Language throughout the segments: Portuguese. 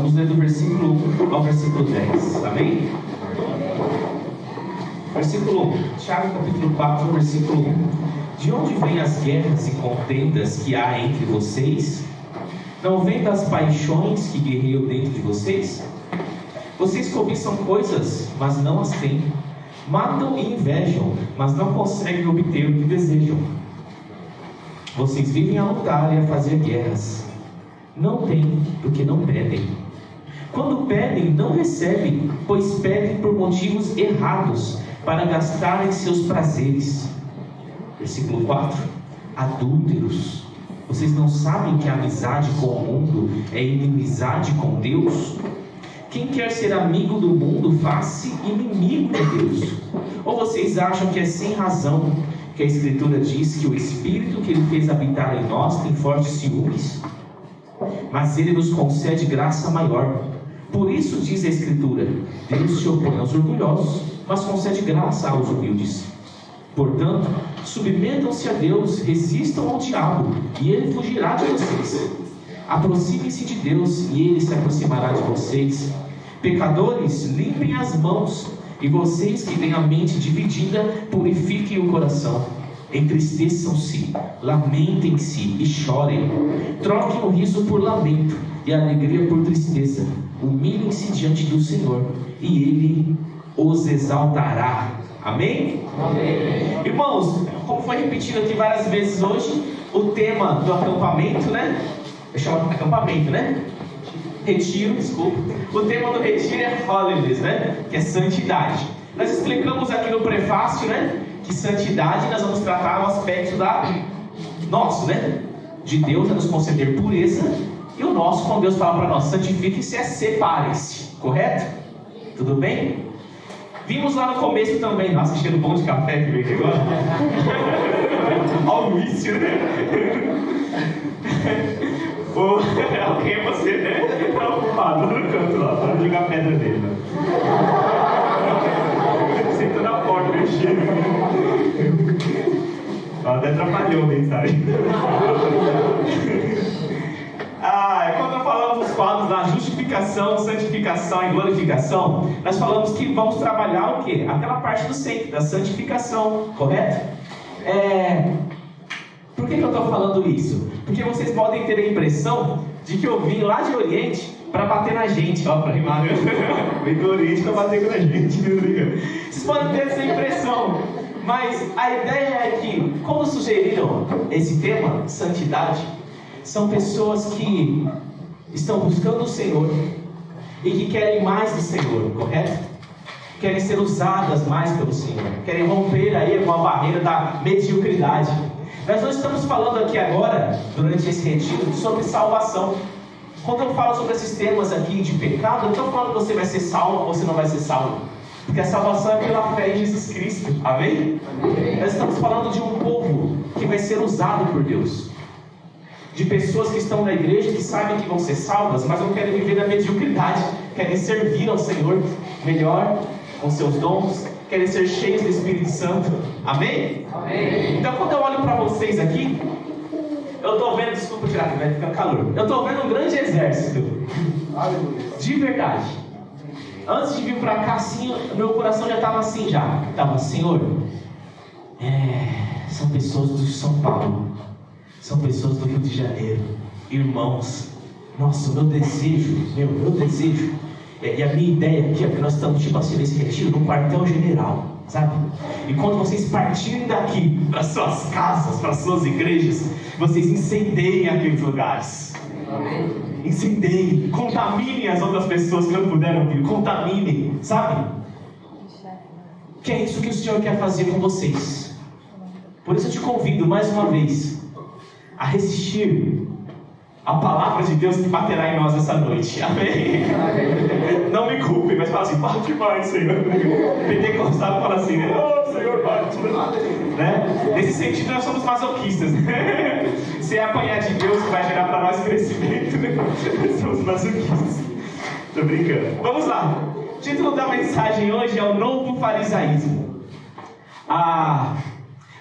vamos ler do versículo 1 ao versículo 10, amém? Versículo 1, Tiago capítulo 4, versículo 1. De onde vêm as guerras e contendas que há entre vocês? Não vem das paixões que guerreiam dentro de vocês? Vocês cobiçam coisas, mas não as têm. Matam e invejam, mas não conseguem obter o que desejam. Vocês vivem a lutar e a fazer guerras. Não têm, porque não pedem. Quando pedem, não recebem, pois pedem por motivos errados, para gastarem seus prazeres. Versículo 4. Adúlteros, vocês não sabem que a amizade com o mundo é inimizade com Deus? Quem quer ser amigo do mundo, faz-se inimigo de Deus. Ou vocês acham que é sem razão que a Escritura diz que o Espírito que Ele fez habitar em nós tem fortes ciúmes? Mas Ele nos concede graça maior. Por isso diz a Escritura: Deus se opõe aos orgulhosos, mas concede graça aos humildes. Portanto, submetam-se a Deus, resistam ao diabo, e ele fugirá de vocês. Aproximem-se de Deus, e ele se aproximará de vocês. Pecadores, limpem as mãos, e vocês que têm a mente dividida, purifiquem o coração. Entristeçam-se, lamentem-se e chorem. Troquem o riso por lamento e a alegria por tristeza. Humilhem-se diante do Senhor, e Ele os exaltará. Amém? Amém? Irmãos, como foi repetido aqui várias vezes hoje, o tema do acampamento, né? Eu chamo de acampamento, né? Retiro, desculpa. O tema do retiro é holiness, né? Que é santidade. Nós explicamos aqui no prefácio, né? Que santidade nós vamos tratar o aspecto nosso, né? De Deus a nos conceder pureza, e o nosso, quando Deus fala para nós, santifiquem-se, é separem-se, correto? Tudo bem? Vimos lá no começo também, nossa, cheiro bom de café que veio aqui agora. Ao início, né? Quem é você, né? Tá ocupado no canto lá, para jogar pedra nele. Né? Sentou na porta, mexendo. Até atrapalhou a mensagem. Quando falamos dos quadros da justificação, santificação e glorificação, nós falamos que vamos trabalhar o quê? Aquela parte do centro, da santificação, correto? Por que eu estou falando isso? Porque vocês podem ter a impressão de que eu vim lá de Oriente para bater na gente, ó, para rimar, né? Vim do Oriente para bater na gente, vocês podem ter essa impressão, mas a ideia é que, como sugeriram esse tema, santidade, são pessoas que estão buscando o Senhor e que querem mais do Senhor, correto? Querem ser usadas mais pelo Senhor, querem romper aí com a barreira da mediocridade. Nós não estamos falando aqui agora, durante esse retiro, sobre salvação. Quando eu falo sobre esses temas aqui de pecado, eu não estou falando que você vai ser salvo ou você não vai ser salvo, porque a salvação é pela fé em Jesus Cristo, amém? Nós estamos falando de um povo que vai ser usado por Deus, de pessoas que estão na igreja, que sabem que vão ser salvas, mas não querem viver na mediocridade, querem servir ao Senhor melhor, com seus dons, querem ser cheios do Espírito Santo, amém? Amém. Então quando eu olho para vocês aqui, eu estou vendo, desculpa tirar aqui, vai ficar calor, eu estou vendo um grande exército, de verdade. Antes de vir para cá, assim, meu coração já estava assim, estava, Senhor, são pessoas do São Paulo, são pessoas do Rio de Janeiro, irmãos. Nossa, meu desejo, e a minha ideia aqui é que nós estamos tipo assim nesse retiro no quartel-general, sabe? E quando vocês partirem daqui para suas casas, para suas igrejas, vocês incendeiem aqueles lugares. Amém. Incendeiem, contaminem as outras pessoas que não puderam vir, contaminem, sabe? Que é isso que o Senhor quer fazer com vocês. Por isso eu te convido mais uma vez a resistir a palavra de Deus que baterá em nós essa noite, amém? Não me culpe, mas fala assim, bate mais, Senhor. Pentecostal fala assim, né? Oh, Senhor, bate, né? Nesse sentido nós somos masoquistas, né? Se é apanhar de Deus que vai gerar para nós crescimento, né? Somos masoquistas. Tô brincando. Vamos lá. O título da mensagem hoje é o Novo Farisaísmo. Lá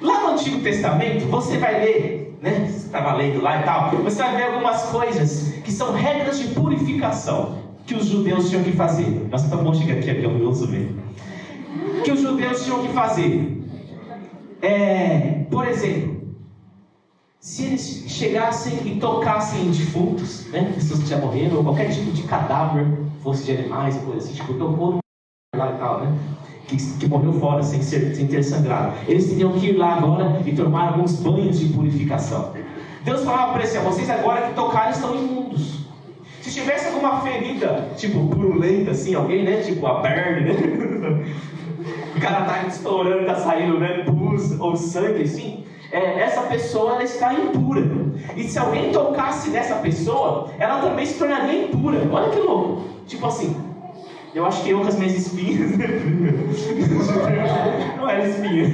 no Antigo Testamento, você vai ler, né? Você estava lendo lá e tal, você vai ver algumas coisas que são regras de purificação. que os judeus tinham que fazer? Nossa, tá bom chegar aqui, eu ouço bem. Que os judeus tinham que fazer? Por exemplo, se eles chegassem e tocassem em defuntos, né, pessoas que já morreram, ou qualquer tipo de cadáver, fosse de animais, coisa assim, tipo, tocou lá e tal, né? Que morreu fora, sem ter sangrado. Eles teriam que ir lá agora e tomar alguns banhos de purificação. Deus falava para eles, vocês agora que tocarem estão imundos. Se tivesse alguma ferida, tipo, purulenta, assim, alguém, né? Tipo, a perna, né? O cara tá estourando, tá saindo, né? Pus ou sangue, assim. Essa pessoa, ela está impura. E se alguém tocasse nessa pessoa, ela também se tornaria impura. Olha que louco. Tipo assim, eu acho que eu com as minhas espinhas... Não era espinha,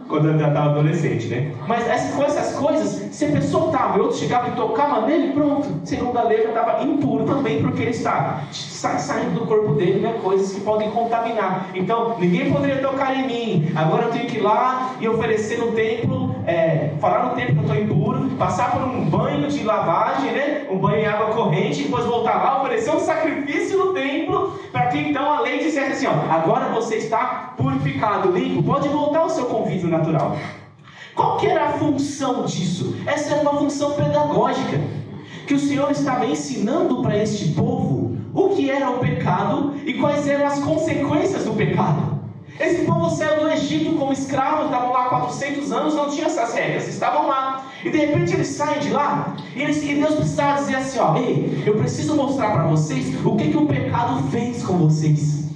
quando eu estava adolescente, né? Mas essas coisas, se a pessoa tocava e outro chegava e tocava nele, pronto. Segundo a lei, ele estava impuro também, porque ele está saindo do corpo dele, né? Coisas que podem contaminar. Então, ninguém poderia tocar em mim. Agora eu tenho que ir lá e oferecer no templo, falar no templo que eu estou impuro, passar por um banho de lavagem, né? Um banho em água corrente, depois voltar lá, oferecer um sacrifício no templo, para que então a lei dissesse assim, agora você está purificado, limpo, pode voltar ao seu convívio natural. Qual que era a função disso? Essa era uma função pedagógica, que o Senhor estava ensinando para este povo o que era o pecado e quais eram as consequências do pecado. Esse povo saiu do Egito como escravo, estavam lá há 400 anos, não tinha essas regras, estavam lá. E de repente eles saem de lá, e Deus precisava dizer assim, ei, eu preciso mostrar para vocês o que o pecado fez com vocês.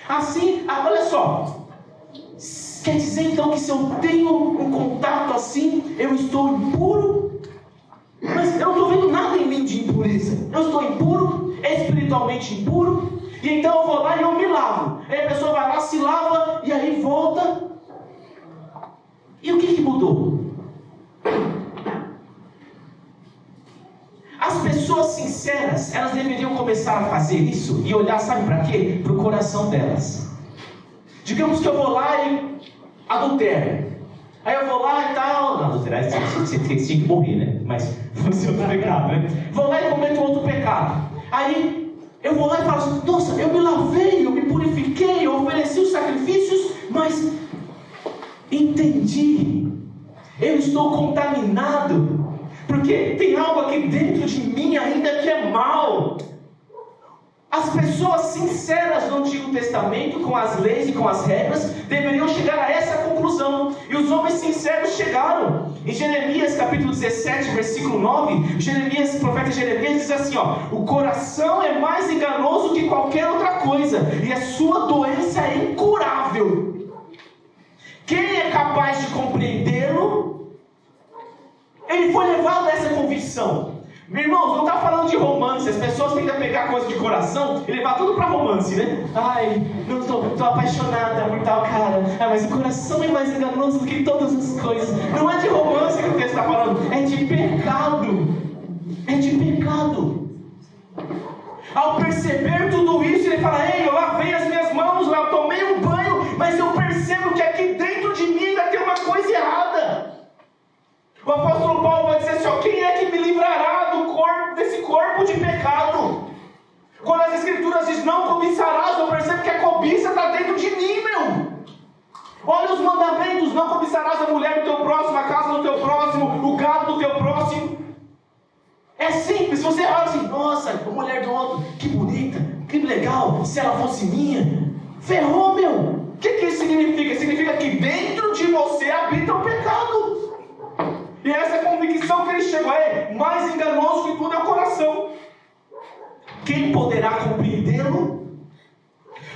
Assim, olha só, quer dizer então que se eu tenho um contato assim, eu estou impuro? Mas eu não estou vendo nada em mim de impureza. Eu estou impuro, espiritualmente impuro, e então eu vou lá e eu me lavo. Aí a pessoa vai lá, se lava, e aí volta. E o que mudou? As pessoas sinceras, elas deveriam começar a fazer isso e olhar, sabe para quê? Para o coração delas. Digamos que eu vou lá e adultero. Aí eu vou lá e tal... Não, adulterar você tinha que morrer, né? Mas foi outro pecado, né? Vou lá e cometo outro pecado. Aí eu vou lá e falo assim, nossa, eu me lavei, eu me purifiquei, eu ofereci os sacrifícios, mas entendi, eu estou contaminado, porque tem algo aqui dentro de mim ainda que é mal. As pessoas sinceras do Antigo Testamento, com as leis e com as regras, deveriam chegar a essa conclusão. E os homens sinceros chegaram. Em Jeremias capítulo 17, versículo 9, o profeta Jeremias diz assim, o coração é mais enganoso que qualquer outra coisa, e a sua doença é incurável. Quem é capaz de compreendê-lo? Ele foi levado a essa convicção. Meus irmãos, não está falando de romance. As pessoas tentam pegar coisa de coração e levar tudo para romance, né? Ai, não estou apaixonada por tal cara. Mas o coração é mais enganoso do que todas as coisas. Não é de romance que o texto está falando, é de pecado. É de pecado. Ao perceber tudo isso, ele fala, ei, eu lavei as minhas mãos, eu tomei um banho, mas eu percebo que aqui dentro de mim ainda tem uma coisa errada. O apóstolo Paulo vai dizer assim, quem é que me livrará desse corpo de pecado? Quando as escrituras dizem, não cobiçarás, eu percebo que a cobiça está dentro de mim, meu. Olha os mandamentos, não cobiçarás a mulher do teu próximo, a casa do teu próximo, o gado do teu próximo. É simples, você olha assim, nossa, a mulher do outro, que bonita, que legal, se ela fosse minha, ferrou, meu. O que isso significa? Significa que dentro de você habita o pecado. E essa é a convicção que ele chegou, mais enganoso que tudo é o coração. Quem poderá compreendê-lo?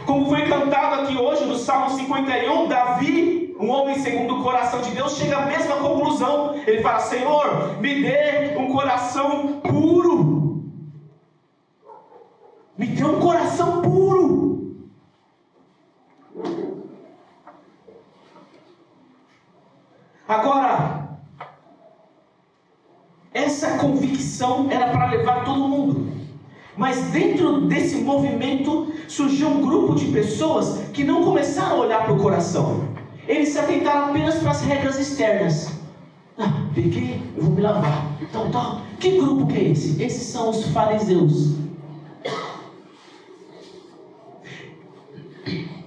Como foi cantado aqui hoje no Salmo 51, Davi, um homem segundo o coração de Deus, chega à mesma conclusão. Ele fala, Senhor, me dê um coração puro. Me dê um coração puro. Agora, essa convicção era para levar todo mundo. Mas dentro desse movimento surgiu um grupo de pessoas que não começaram a olhar para o coração. Eles se atentaram apenas para as regras externas. peguei, eu vou me lavar. Tal. Que grupo que é esse? Esses são os fariseus.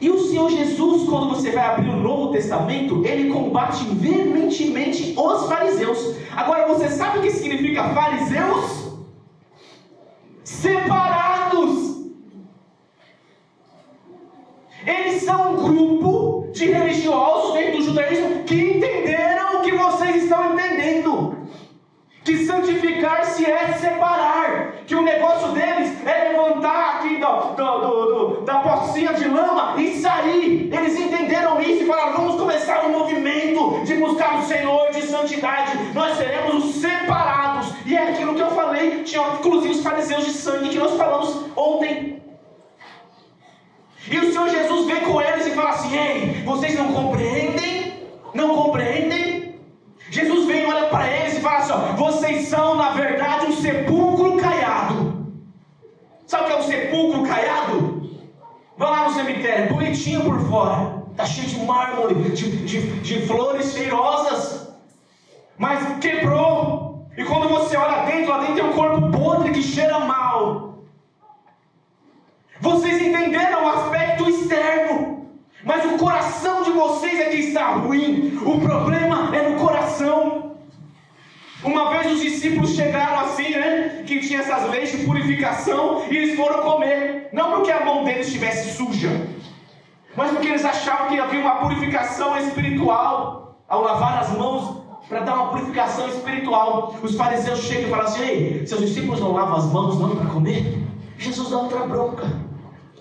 E o Senhor Jesus, quando você vai abrir o Novo Testamento, ele combate veementemente os fariseus. Agora, você sabe o que significa fariseus? Separados. Eles são um grupo de religiosos dentro do judaísmo que entenderam o que vocês estão entendendo. Que santificar-se é separar. Que o negócio deles é levantar aqui da pocinha de lama e sair. Eles entenderam isso e falaram: vamos começar um movimento de buscar o Senhor, de santidade. Nós seremos os separados. E é aquilo que eu falei. Tinha inclusive os fariseus de sangue que nós falamos ontem. E o Senhor Jesus vem com eles e fala assim: ei, vocês não compreendem? Não compreendem? Jesus vem e olha para eles e fala assim: ó, vocês são na verdade um sepulcro caiado. Sabe o que é um sepulcro caiado? Vai lá no cemitério, bonitinho por fora, está cheio de mármore, de flores cheirosas, mas quebrou. E quando você olha dentro, lá dentro tem um corpo podre que cheira mal. Vocês entenderam o aspecto externo, mas o coração de vocês é que está ruim. O problema é no coração. Uma vez os discípulos chegaram assim, né? Que tinha essas leis de purificação, e eles foram comer. Não porque a mão deles estivesse suja, mas porque eles achavam que havia uma purificação espiritual ao lavar as mãos, para dar uma purificação espiritual. Os fariseus chegam e falam assim: ei, seus discípulos não lavam as mãos não para comer? Jesus dá outra bronca.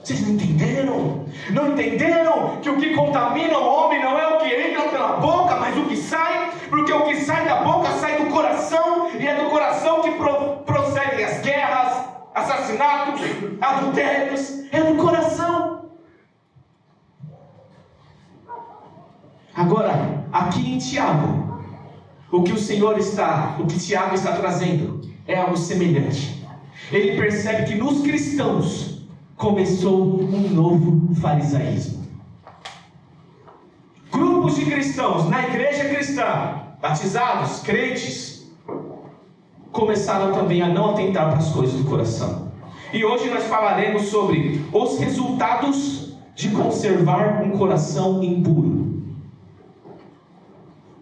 Vocês não entenderam? Não entenderam que o que contamina o homem não é o que entra pela boca, mas o que sai? Porque o que sai da boca sai do coração, e é do coração que procedem as guerras, assassinatos, adultérios. É do coração. Agora, aqui em Tiago, o que Tiago está trazendo é algo semelhante. Ele percebe que nos cristãos começou um novo farisaísmo. Grupos de cristãos na igreja cristã, batizados, crentes, começaram também a não atentar para as coisas do coração. E hoje nós falaremos sobre os resultados de conservar um coração impuro.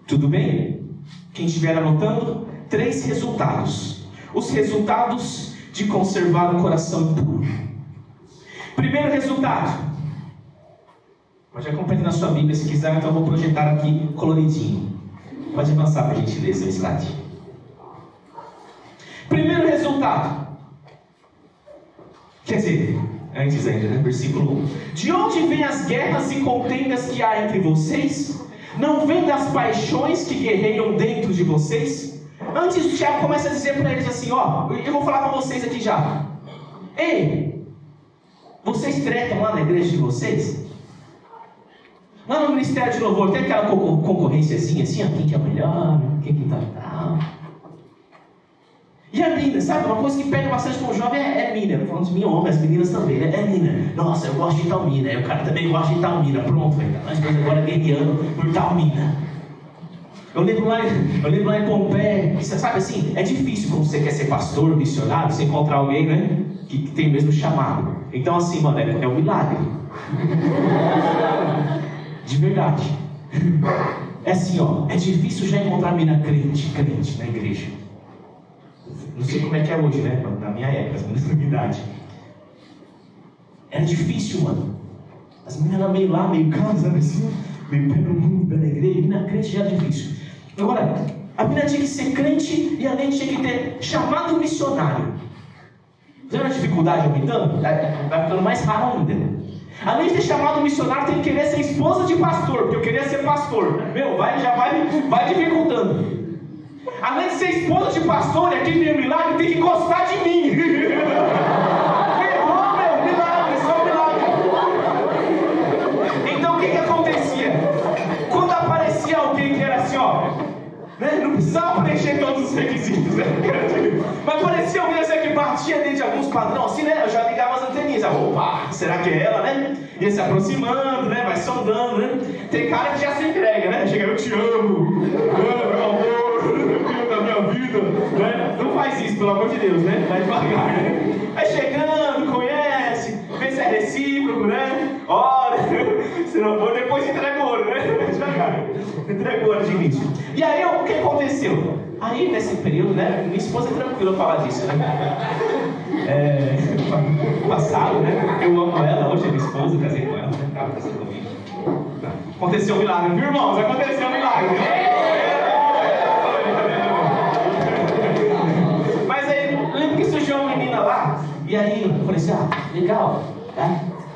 Tudo bem? Quem estiver anotando, 3 resultados. Os resultados de conservar um coração impuro. Primeiro resultado. Pode acompanhar na sua Bíblia se quiser, então eu vou projetar aqui coloridinho. Pode avançar para a gente ler seu slide. Primeiro resultado. Quer dizer, antes ainda, né? Versículo 1. De onde vêm as guerras e contendas que há entre vocês? Não vem das paixões que guerreiam dentro de vocês? Antes o Tiago começa a dizer para eles assim: ó, eu vou falar para vocês aqui já. Ei, vocês tretam lá na igreja de vocês? Lá no Ministério de Louvor tem aquela concorrênciazinha assim, ó, quem que é o melhor, quem que tá tal. E a mina, sabe? Uma coisa que pega bastante com o jovem é mina. Não falando de mim, homem, as meninas também, né? É mina. Nossa, eu gosto de tal mina. Aí o cara também gosta de tal mina. Pronto, velho. Nós dois agora guerreando por tal mina. Eu lembro lá em Pompé, você sabe assim, é difícil quando você quer ser pastor, missionário, você encontrar alguém, né? Que tem o mesmo chamado. Então assim, mano, é um milagre. De verdade. É assim, ó, é difícil já encontrar mina crente na igreja. Não sei como é que é hoje, né? Na minha época, na minha idade. Era difícil, mano. As meninas eram meio lá, meio casa, assim, meio pé no mundo, pé na igreja. Mina crente já era difícil. Agora, a menina tinha que ser crente e além tinha que ter chamado missionário. Vendo a dificuldade aumentando? Vai ficando mais raro ainda. Além de ter chamado missionário, tem que querer ser esposa de pastor, porque eu queria ser pastor. Meu, vai dificultando. Além de ser esposa de pastor, e aqui tem um milagre, tem que gostar de mim. Milagre, só um milagre. Então o que acontecia? Quando aparecia alguém que era assim, ó, né? Não precisava preencher todos os requisitos, né? Mas parecia alguém assim que batia dentro de alguns padrões, assim, né? Eu já ligava as anteninhas. Opa, será que é ela, né? Ia se aproximando, né? Vai sondando, né? Tem cara que já se entrega, né? Chega, eu te amo, meu amor. filho da minha vida, né? Não faz isso, pelo amor de Deus, né? Vai devagar, né? Vai chegando, conhece, vê se é recíproco, né? Ora, se não for, depois entrega o ouro, né? Vai devagar, entrega o ouro de início. E aí, o que aconteceu? Aí, nesse período, né? Minha esposa é tranquila falar disso, né? Passado, né? Eu amo ela, hoje é minha esposa, casei com ela, né? Tava casando comigo. Aconteceu um milagre, viu, irmãos? Aconteceu um milagre. Mas aí, eu lembro que surgiu uma menina lá, e aí eu falei assim, legal,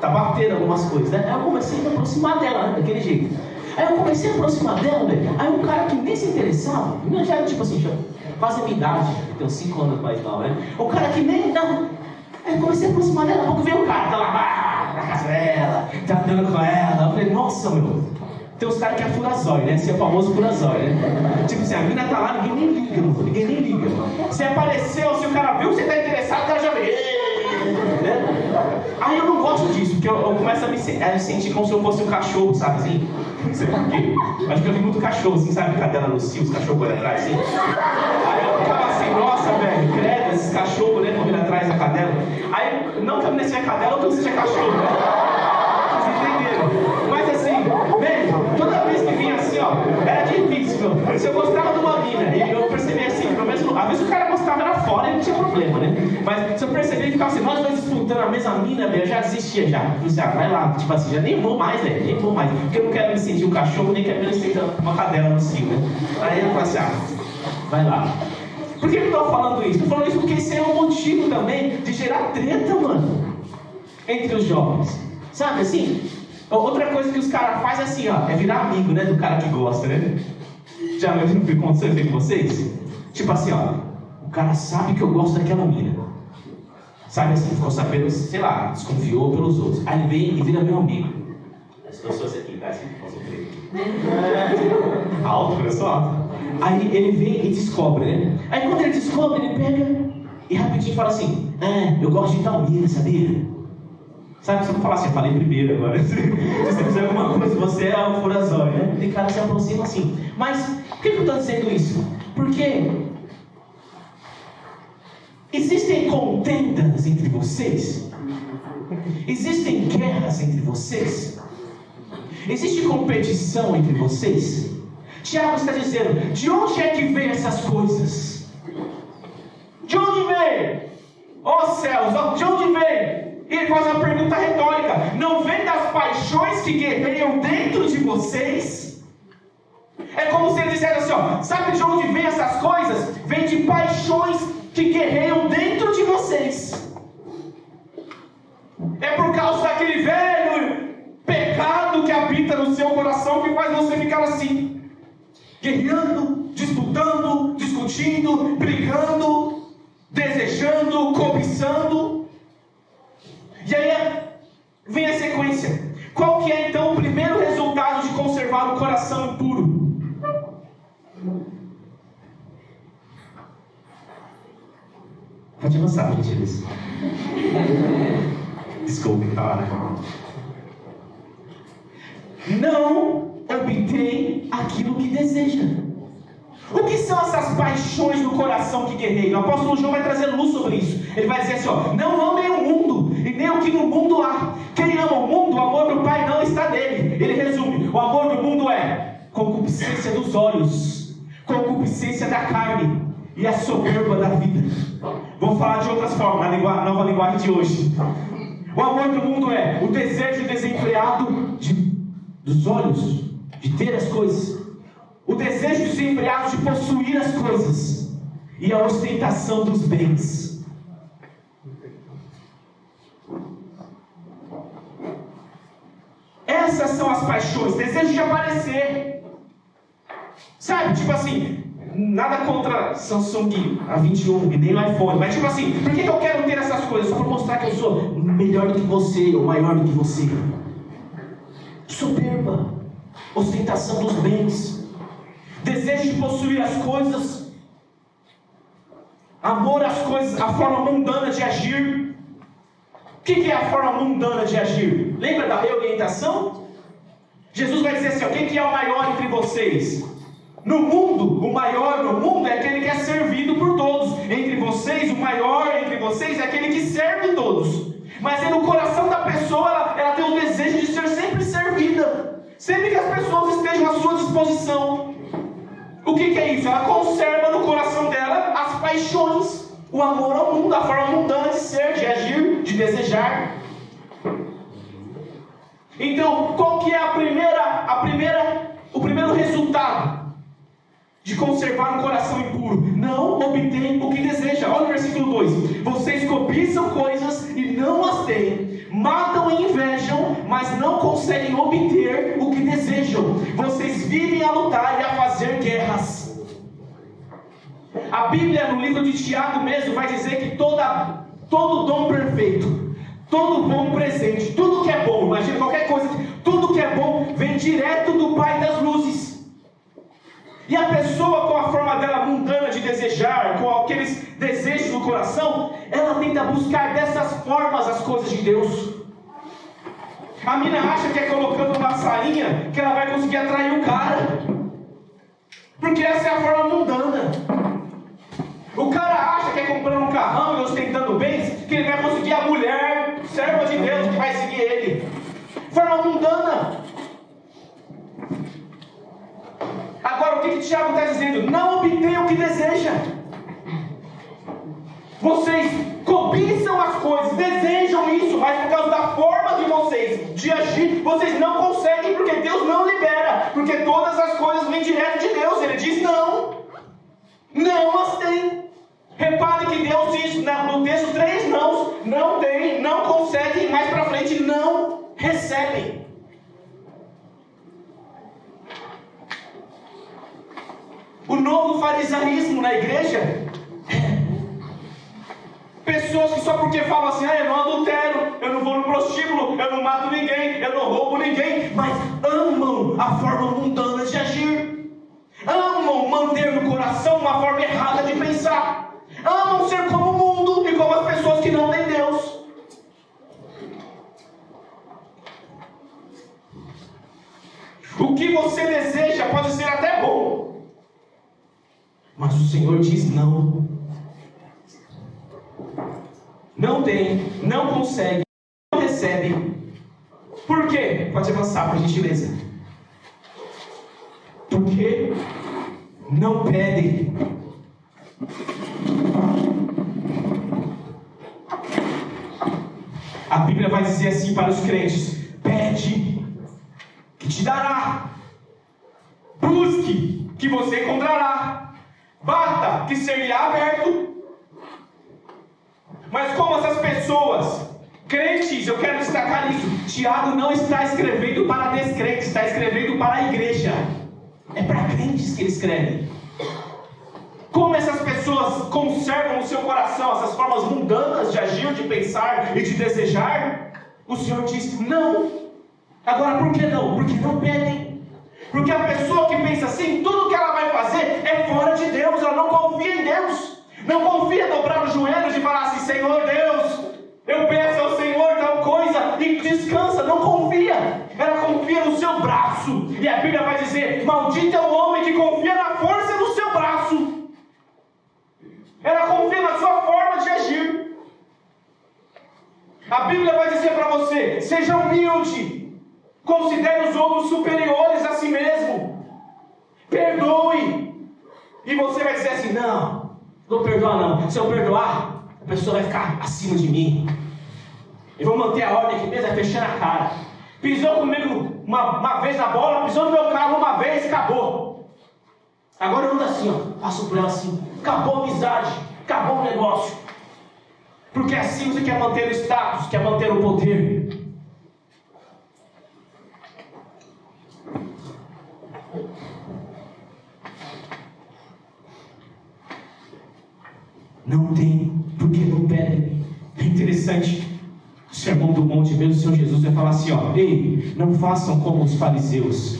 tá batendo algumas coisas, né? Aí eu comecei a me aproximar dela, né? Daquele jeito. Aí eu comecei a aproximar dela, velho. Aí um cara que nem se interessava, já era tipo assim, quase a minha idade, eu tenho 5 anos mais mal, né? O cara que nem dava. Aí eu comecei a aproximar dela, pouco veio o cara, tá lá, na casa dela, tá andando com ela. Eu falei, nossa, meu. Tem uns caras que é furazói, né? Você é famoso furazói, né? Tipo assim, a menina tá lá, ninguém nem liga, mano. Ninguém nem liga. Se apareceu, se o cara viu que você tá interessado, o cara já vê. Né? Aí eu não gosto disso, porque eu começo a me sentir como se eu fosse um cachorro, sabe assim? Não sei por quê. Acho que eu vi muito cachorro, assim, sabe? Cadela no cio, os cachorros correndo atrás, assim. Aí eu ficava assim, nossa, velho, credo, esses cachorros, né, correndo atrás da cadela. Aí, não que a menina seja cadela, ou que eu seja cachorro, né? Vocês entenderam? Mas assim, velho, toda vez que vinha assim, ó, era difícil, meu. Se eu gostava de uma mina, e eu percebia assim, pelo menos, às vezes o cara gostava era fora e não tinha problema, né? Mas se eu percebia que ficava assim, nós dois disputando a mesma mina, velho, eu já desistia já. Eu disse, vai lá, tipo assim, já nem vou mais, velho, nem vou mais. Porque eu não quero me sentir um cachorro, nem quero me sentir uma cadela no cio, né? Aí eu falei assim, vai lá. Por que eu estou falando isso? Estou falando isso porque esse é um motivo também de gerar treta, mano, entre os jovens. Sabe assim? Outra coisa que os caras fazem assim, ó, é virar amigo, né, do cara que gosta, né? Já não aconteceu com vocês? Tipo assim, ó, o cara sabe que eu gosto daquela mina. Sabe assim, ficou sabendo, sei lá, desconfiou pelos outros. Aí ele vem e vira meu amigo. As pessoas aqui, tá? Assim, alto, olha só. Aí ele vem e descobre, né? Aí quando ele descobre, ele pega e rapidinho fala assim, eu gosto de tal mina, sabia? Sabe, você não fala assim, eu falei primeiro agora. Se você fizer alguma coisa, você é o furazói, né? Tem cara que se aproxima assim. Mas, por que eu estou dizendo isso? Porque existem contendas entre vocês? Existem guerras entre vocês? Existe competição entre vocês? Tiago está dizendo, de onde é que vem essas coisas? De onde vem? Ó céus, de onde vem? E ele faz uma pergunta retórica. Não vem das paixões que guerreiam dentro de vocês? É como se ele dissesse assim, ó, sabe de onde vem essas coisas? Vem de paixões que guerreiam dentro de vocês. É por causa daquele velho pecado que habita no seu coração que faz você ficar assim, guerreando, disputando, discutindo, brigando, desejando, cobiçando. E aí vem a sequência. Qual que é então o primeiro resultado de conservar o coração impuro? Pode avançar, gente. Desculpe, cara. Não obtém aquilo que deseja. O que são essas paixões do coração que guerreiam? O apóstolo João vai trazer luz sobre isso. Ele vai dizer assim, ó, não amem o mundo e nem o que no mundo há. Quem ama o mundo, o amor do Pai não está nele. Ele resume, o amor do mundo é concupiscência dos olhos, concupiscência da carne e a soberba da vida. Vou falar de outras formas, na nova linguagem de hoje. O amor do mundo é o desejo desenfreado dos olhos, de ter as coisas. O desejo desenfreado de possuir as coisas. E a ostentação dos bens. Essas são as paixões. Desejo de aparecer. Sabe, tipo assim, nada contra Samsung A21 e nem o iPhone. Mas tipo assim, por que eu quero ter essas coisas? Só para mostrar que eu sou melhor do que você, ou maior do que você. Soberba. Ostentação dos bens. Desejo de possuir as coisas, amor às coisas, a forma mundana de agir. O que é a forma mundana de agir? Lembra da reorientação? Jesus vai dizer assim, ó, quem que é o maior entre vocês? No mundo, o maior no mundo é aquele que é servido por todos. Entre vocês, o maior entre vocês é aquele que serve todos. Mas no coração da pessoa, ela tem o desejo de ser sempre servida. Sempre que as pessoas estejam à sua disposição. O que é isso? Ela conserva no coração dela as paixões. O amor ao mundo, a forma mundana de ser, de agir, de desejar. Então, qual que é o primeiro resultado de conservar um coração impuro? Não obtém o que deseja. Olha o versículo 2. Vocês cobiçam coisas e não as têm. Matam e invejam, mas não conseguem obter o que desejam. Vocês vivem a lutar e a fazer guerras. A Bíblia, no livro de Tiago mesmo, vai dizer que todo dom perfeito, todo bom presente, tudo que é bom, imagina qualquer coisa, tudo que é bom vem direto do Pai das luzes. E a pessoa, com a forma dela mundana de desejar, com aqueles desejos no coração, ela tenta buscar dessas formas as coisas de Deus. A mina acha que é colocando uma sainha que ela vai conseguir atrair o cara, porque essa é a forma mundana. O cara acha que é comprando um carrão e ostentando bens, que ele vai conseguir a mulher, serva de Deus, que vai seguir ele. Forma mundana. Agora, o que Tiago está dizendo? Não obtém o que deseja. Vocês cobiçam as coisas, desejam isso, mas por causa da forma de vocês, de agir, vocês não conseguem, porque Deus não libera, porque todas as coisas vêm direto de Deus. Ele diz não. Não as tem. Repare que Deus diz no texto 3 não tem, não conseguem, e mais para frente não recebem. O novo farisaísmo na igreja, pessoas que só porque falam assim, eu não adultero, eu não vou no prostíbulo, eu não mato ninguém, eu não roubo ninguém, mas amam a forma mundana de agir, amam manter no coração uma forma errada de pensar, amam ser como o mundo e como as pessoas que não têm Deus. O que você deseja pode ser até bom, mas o Senhor diz não. Não tem, não consegue, não recebe. Por quê? Pode avançar, por gentileza. Porque não pedem. A Bíblia vai dizer assim para os crentes: pede, que te dará. Busque, que você encontrará. Bata, que seria aberto. Mas como essas pessoas, crentes, eu quero destacar isso, Tiago não está escrevendo para descrentes, está escrevendo para a igreja. É para crentes que ele escreve. Como essas pessoas conservam no seu coração essas formas mundanas de agir, de pensar e de desejar, o Senhor diz não. Agora por que não? Porque não pedem. Porque a pessoa que pensa assim, tudo que ela vai fazer é fora de Deus, ela não confia em Deus. Não confia em dobrar os joelhos e falar assim, Senhor Deus, eu peço ao Senhor tal coisa, e descansa, não confia. Ela confia no seu braço. E a Bíblia vai dizer, maldito é o homem que confia na força do seu braço. Ela confia na sua forma de agir. A Bíblia vai dizer para você, seja humilde. Considere os outros superiores a si mesmo. Perdoe. E você vai dizer assim, não vou perdoar não. Se eu perdoar, a pessoa vai ficar acima de mim. Eu vou manter a ordem aqui mesmo, é fechando a cara. Pisou comigo uma vez na bola, pisou no meu carro uma vez, acabou. Agora eu ando assim, ó, passo por ela assim. Acabou a amizade, acabou o negócio. Porque assim você quer manter o status, quer manter o poder. Não tem, porque não pedem. É interessante. O Sermão do Monte, mesmo o Senhor Jesus vai falar assim, ó, ei, não façam como os fariseus,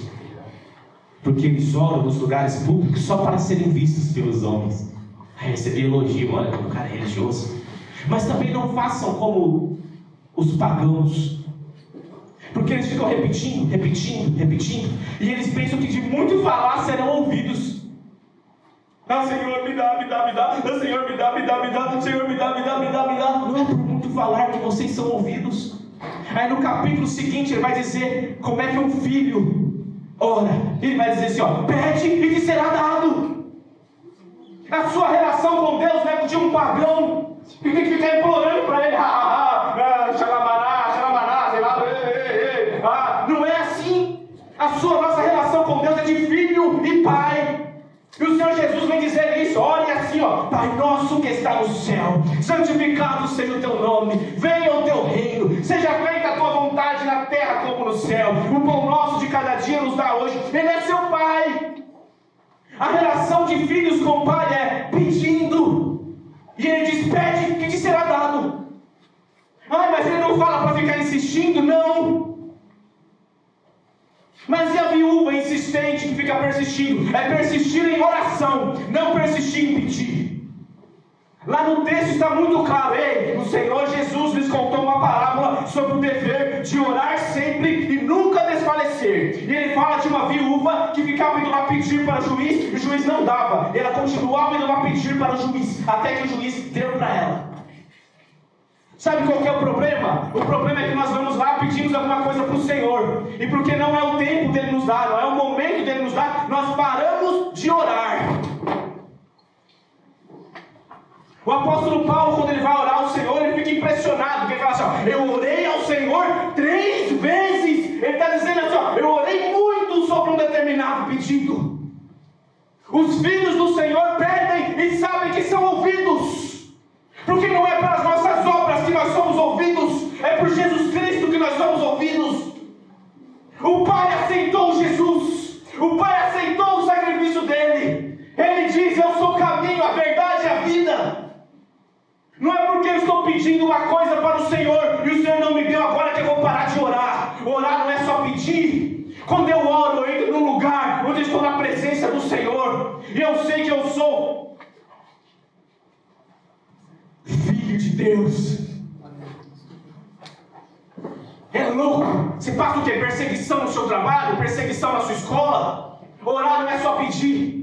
porque eles oram nos lugares públicos só para serem vistos pelos homens. Aí receber elogio, olha como o cara é religioso. Mas também não façam como os pagãos, porque eles ficam repetindo, e eles pensam que de muito falar serão ouvidos. Ah, Senhor, me dá, me dá, me dá. Ah, Senhor, me dá, me dá, me dá. Senhor, me dá, me dá, me dá, me dá. Não é por muito falar que vocês são ouvidos. Aí no capítulo seguinte ele vai dizer como é que um filho ora. Ele vai dizer assim, ó: pede e te será dado. A sua relação com Deus não é de um pagão que tem que ficar implorando para ele. Não é assim. Nossa relação com Deus é de filho e pai. E o Senhor Jesus vem dizer isso. Olha assim, ó: Pai nosso que está no céu, santificado seja o teu nome, venha o teu reino, seja feita a tua vontade na terra como no céu. O pão nosso de cada dia nos dá hoje. Ele é seu pai. A relação de filhos com o pai é pedindo. E ele diz: pede que te será dado. Ai, mas ele não fala para ficar insistindo, não. Mas e a viúva insistente que fica persistindo? É persistir em oração, não persistir em pedir. Lá no texto está muito claro. O Senhor Jesus lhes contou uma parábola sobre o dever de orar sempre e nunca desfalecer. E ele fala de uma viúva que ficava indo lá pedir para o juiz, e o juiz não dava. Ela continuava indo lá pedir para o juiz, até que o juiz deu para ela. Sabe qual que é o problema? O problema é que nós vamos lá, pedimos alguma coisa para o Senhor, e porque não é o tempo dele nos dar, não é o momento dele nos dar, nós paramos de orar. O apóstolo Paulo, quando ele vai orar ao Senhor, ele fica impressionado, porque ele fala assim, ó: eu orei ao Senhor 3 vezes. Ele está dizendo assim, ó: eu orei muito sobre um determinado pedido. Os filhos do Senhor pedem e sabem que são ouvidos, porque não é pelas nossas obras que nós somos ouvidos, é por Jesus Cristo que nós somos ouvidos. O Pai aceitou Jesus, o Pai aceitou o sacrifício dele. Ele diz: eu sou o caminho, a verdade e a vida. Não é porque eu estou pedindo uma coisa para o Senhor e o Senhor não me deu agora que eu vou parar de orar. Orar não é só pedir. Quando eu oro, eu entro num lugar onde eu estou na presença do Senhor, e eu sei que eu sou filho de Deus. É louco. Você passa o quê? Perseguição no seu trabalho, perseguição na sua escola. Orar não é só pedir.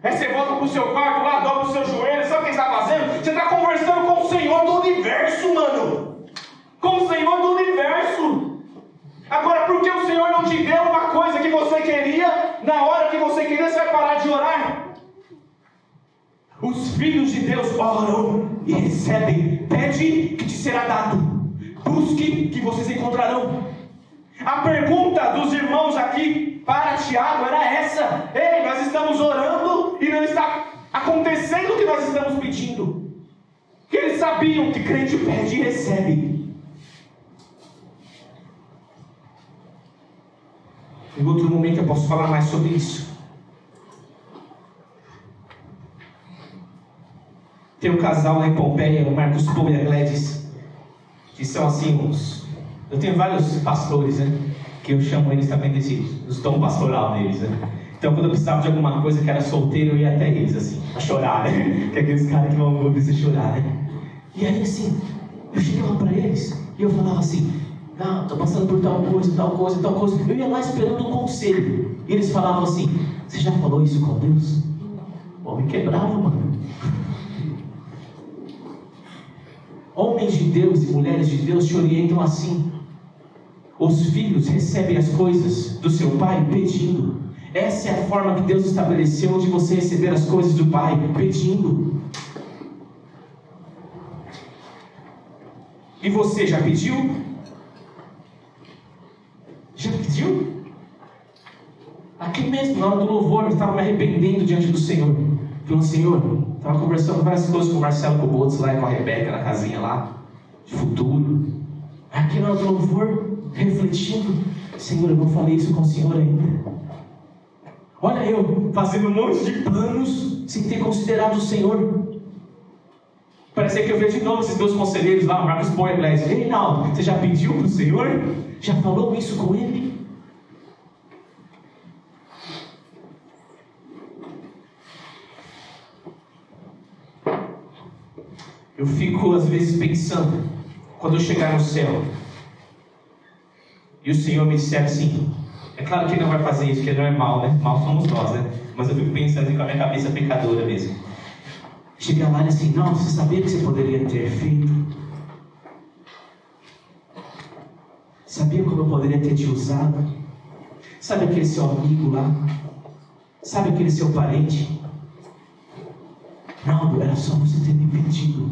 Aí você volta para o seu quarto lá, dobra os seus joelhos. Sabe o que você está fazendo? Você está conversando com o Senhor do universo, mano. Com o Senhor do universo. Agora, porque o Senhor não te deu uma coisa que você queria, na hora que você queria, você vai parar de orar? Os filhos de Deus oram e recebem. Pede que te será dado. Busque que vocês encontrarão. A pergunta dos irmãos aqui para Tiago era essa: ei, nós estamos orando e não está acontecendo o que nós estamos pedindo. Que eles sabiam que crente pede e recebe. Em outro momento eu posso falar mais sobre isso. Tem um casal lá em Pompeia, o Marcos Paul e a Gladys, que são assim uns... Eu tenho vários pastores, né? Que eu chamo eles também dos dom pastoral deles, né? Então quando eu precisava de alguma coisa que era solteiro, eu ia até eles, assim, a chorar, né? Que é aqueles caras que vão ouvir você chorar, né? E aí assim, eu chegava para eles e eu falava assim: não, estou passando por tal coisa, tal coisa, tal coisa. Eu ia lá esperando um conselho. E eles falavam assim: você já falou isso com Deus? O homem quebrava, mano. Homens de Deus e mulheres de Deus te orientam assim. Os filhos recebem as coisas do seu pai pedindo. Essa é a forma que Deus estabeleceu de você receber as coisas do pai, pedindo. E você já pediu? Já pediu? Aqui mesmo, na hora do louvor, eu estava me arrependendo diante do Senhor. Falando: Senhor, estava conversando várias coisas com o Marcelo Cobotes lá e com a Rebeca na casinha lá, de futuro. Aqui na hora do louvor, refletindo: Senhor, eu não falei isso com o Senhor ainda. Olha eu fazendo um monte de planos sem ter considerado o Senhor. Parece que eu vejo de novo esses meus conselheiros lá, Marcos Paul e Gladys. Ei, Reinaldo, você já pediu para o Senhor? Já falou isso com Ele? Eu fico às vezes pensando, quando eu chegar no céu e o Senhor me disser assim: É claro que ele não vai fazer isso, porque ele não é mal, né? Mal somos nós, né? Mas eu fico pensando assim, com a minha cabeça pecadora mesmo. Chega lá e assim, não, você sabia que você poderia ter feito? Sabia como eu poderia ter te usado? Sabe aquele seu amigo lá? Sabe aquele seu parente? Não, era só você ter me pedido.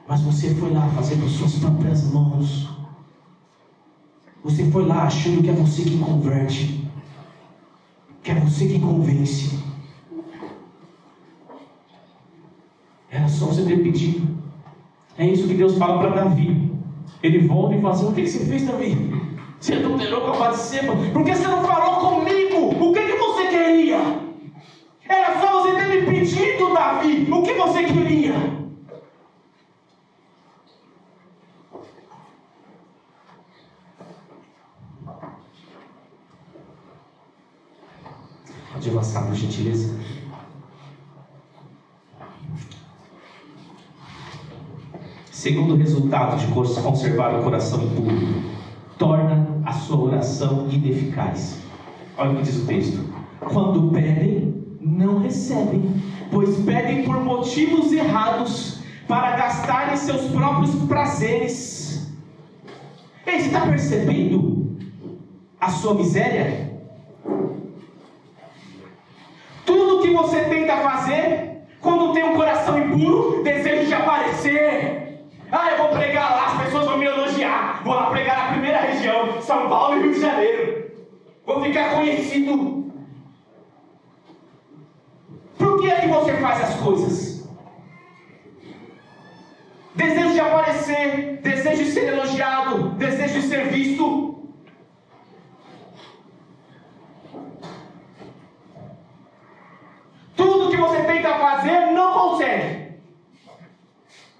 Mas você foi lá fazer com suas próprias mãos. Você foi lá achando que é você que converte, que é você que convence. Era só você ter pedido. É isso que Deus fala para Davi. Ele volta e fala assim: o que você fez, Davi? Você adulterou com a Batseba? Por que você não falou comigo? O que você queria? Era só você ter me pedido, Davi. O que você queria? Pode avançar, por gentileza. Segundo resultado de conservar o coração impuro, torna a sua oração ineficaz. Olha o que diz o texto: quando pedem, não recebem, pois pedem por motivos errados, para gastarem seus próprios prazeres. Ei, você está percebendo a sua miséria? Tudo que você tenta fazer, quando tem um coração impuro, desejo de aparecer. Eu vou pregar lá, as pessoas vão me elogiar. Vou lá pregar na primeira região, São Paulo e Rio de Janeiro. Vou ficar conhecido. Por que é que você faz as coisas? Desejo de aparecer, desejo de ser elogiado, desejo de ser visto. Tudo que você tenta fazer, não consegue.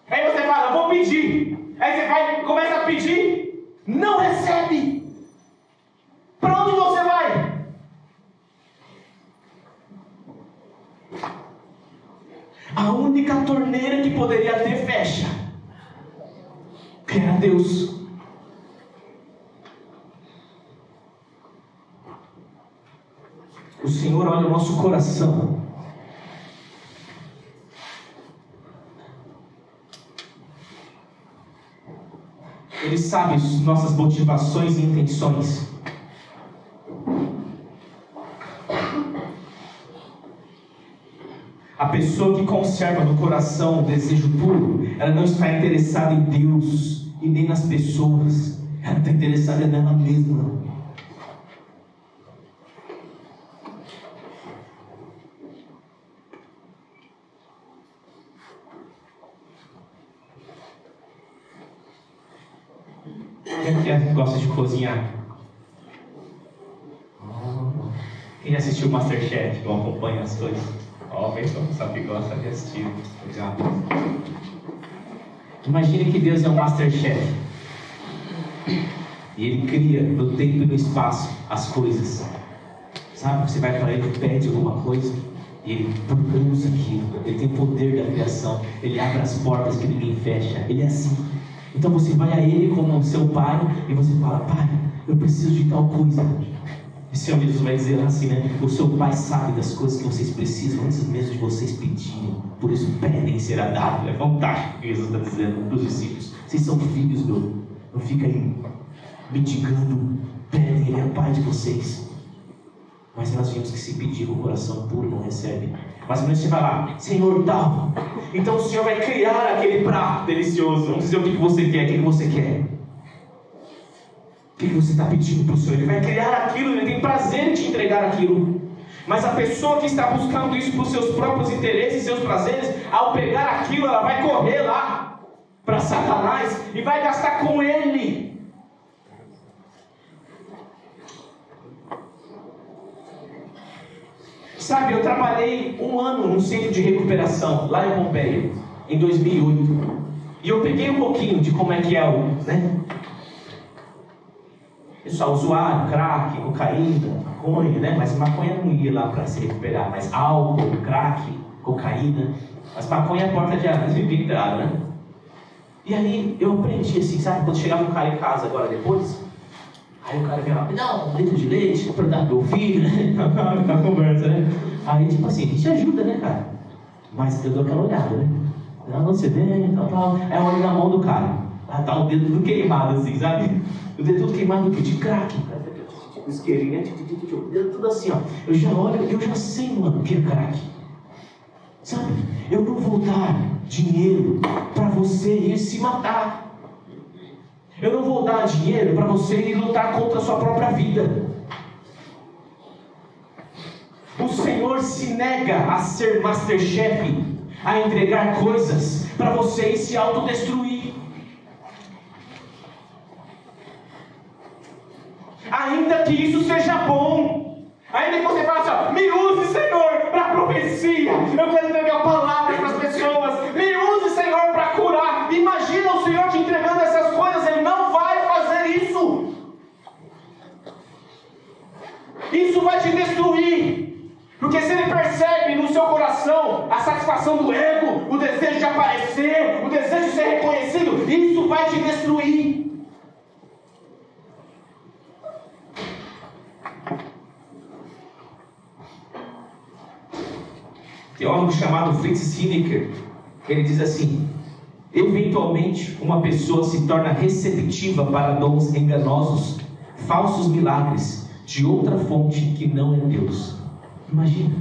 Aí você fala: vou pedir. Aí você vai, começa a pedir, não recebe. Para onde você vai? A única torneira que poderia ter fecha, que era Deus. O Senhor olha o nosso coração. Ele sabe as nossas motivações e intenções. A pessoa que conserva no coração o desejo puro, ela não está interessada em Deus e nem nas pessoas. Ela está interessada nela mesma. Quem gosta de cozinhar? Quem já assistiu o Masterchef? Não acompanha as coisas? Pessoal, sabe que gosta de assistir. Legal. Imagine que Deus é um Masterchef. E Ele cria no tempo e no espaço as coisas. Sabe? Você vai para Ele e pede alguma coisa, e Ele produz aquilo. Ele tem o poder da criação. Ele abre as portas que ninguém fecha. Ele é assim. Então você vai a Ele como seu pai e você fala: Pai, eu preciso de tal coisa. E o Senhor Jesus vai dizer assim, né? O seu Pai sabe das coisas que vocês precisam antes mesmo de vocês pedirem. Por isso pedem e será dado. É fantástico o que Jesus está dizendo para os discípulos. Vocês são filhos, meu. Não fica aí mendigando. Pedem, Ele é o Pai de vocês. Mas nós vimos que se pedir com o coração puro não recebe. Mas quando você vai lá: Senhor, tal. Então o Senhor vai criar aquele prato delicioso. Vamos dizer o que você quer, o que você quer. O que você está pedindo para o Senhor? Ele vai criar aquilo, Ele tem prazer em te entregar aquilo. Mas a pessoa que está buscando isso para os seus próprios interesses, seus prazeres, ao pegar aquilo, ela vai correr lá para Satanás e vai gastar com ele. Sabe, eu trabalhei 1 ano num centro de recuperação, lá em Pompeia, em 2008. E eu peguei um pouquinho de como é que é o, né? Pessoal, usuário, crack, cocaína, maconha, né? Mas maconha não ia lá para se recuperar. Mas álcool, crack, cocaína. Mas maconha é a porta de entrada, né? E aí eu aprendi assim, sabe? Quando chegava um cara em casa agora depois, Aí o cara vem lá, me dá um litro de leite para dar pro meu filho, né? Aquela conversa, né? Aí, tipo assim, a gente ajuda, né, cara? Mas eu dou aquela olhada, né? Não, você vem, tal. Aí eu olho na mão do cara. Tá o dedo tudo queimado, assim, sabe? O dedo tudo queimado do que? De crack. Tipo isqueirinho, né? O dedo tudo assim, ó. Eu já olho, eu já sei, mano, o que é crack. Sabe? Eu não vou dar dinheiro para você ir se matar. Eu não vou dar dinheiro para você ir lutar contra a sua própria vida. O Senhor se nega a ser Masterchef, a entregar coisas para você ir se autodestruir. Ainda que isso seja bom, ainda que você fale assim, ó, me use, Senhor, para profecia, eu quero entregar palavras para as pessoas, me use, Senhor, para curar. Imagina o Senhor te entregando essas coisas, Ele não vai fazer isso. Isso vai te destruir. Porque se Ele percebe no seu coração a satisfação do ego, o desejo de aparecer, o desejo de ser reconhecido, isso vai te destruir. Teólogo chamado Fritz Heinecker, ele diz assim: eventualmente uma pessoa se torna receptiva para dons enganosos, falsos milagres, de outra fonte que não é Deus. Imagina,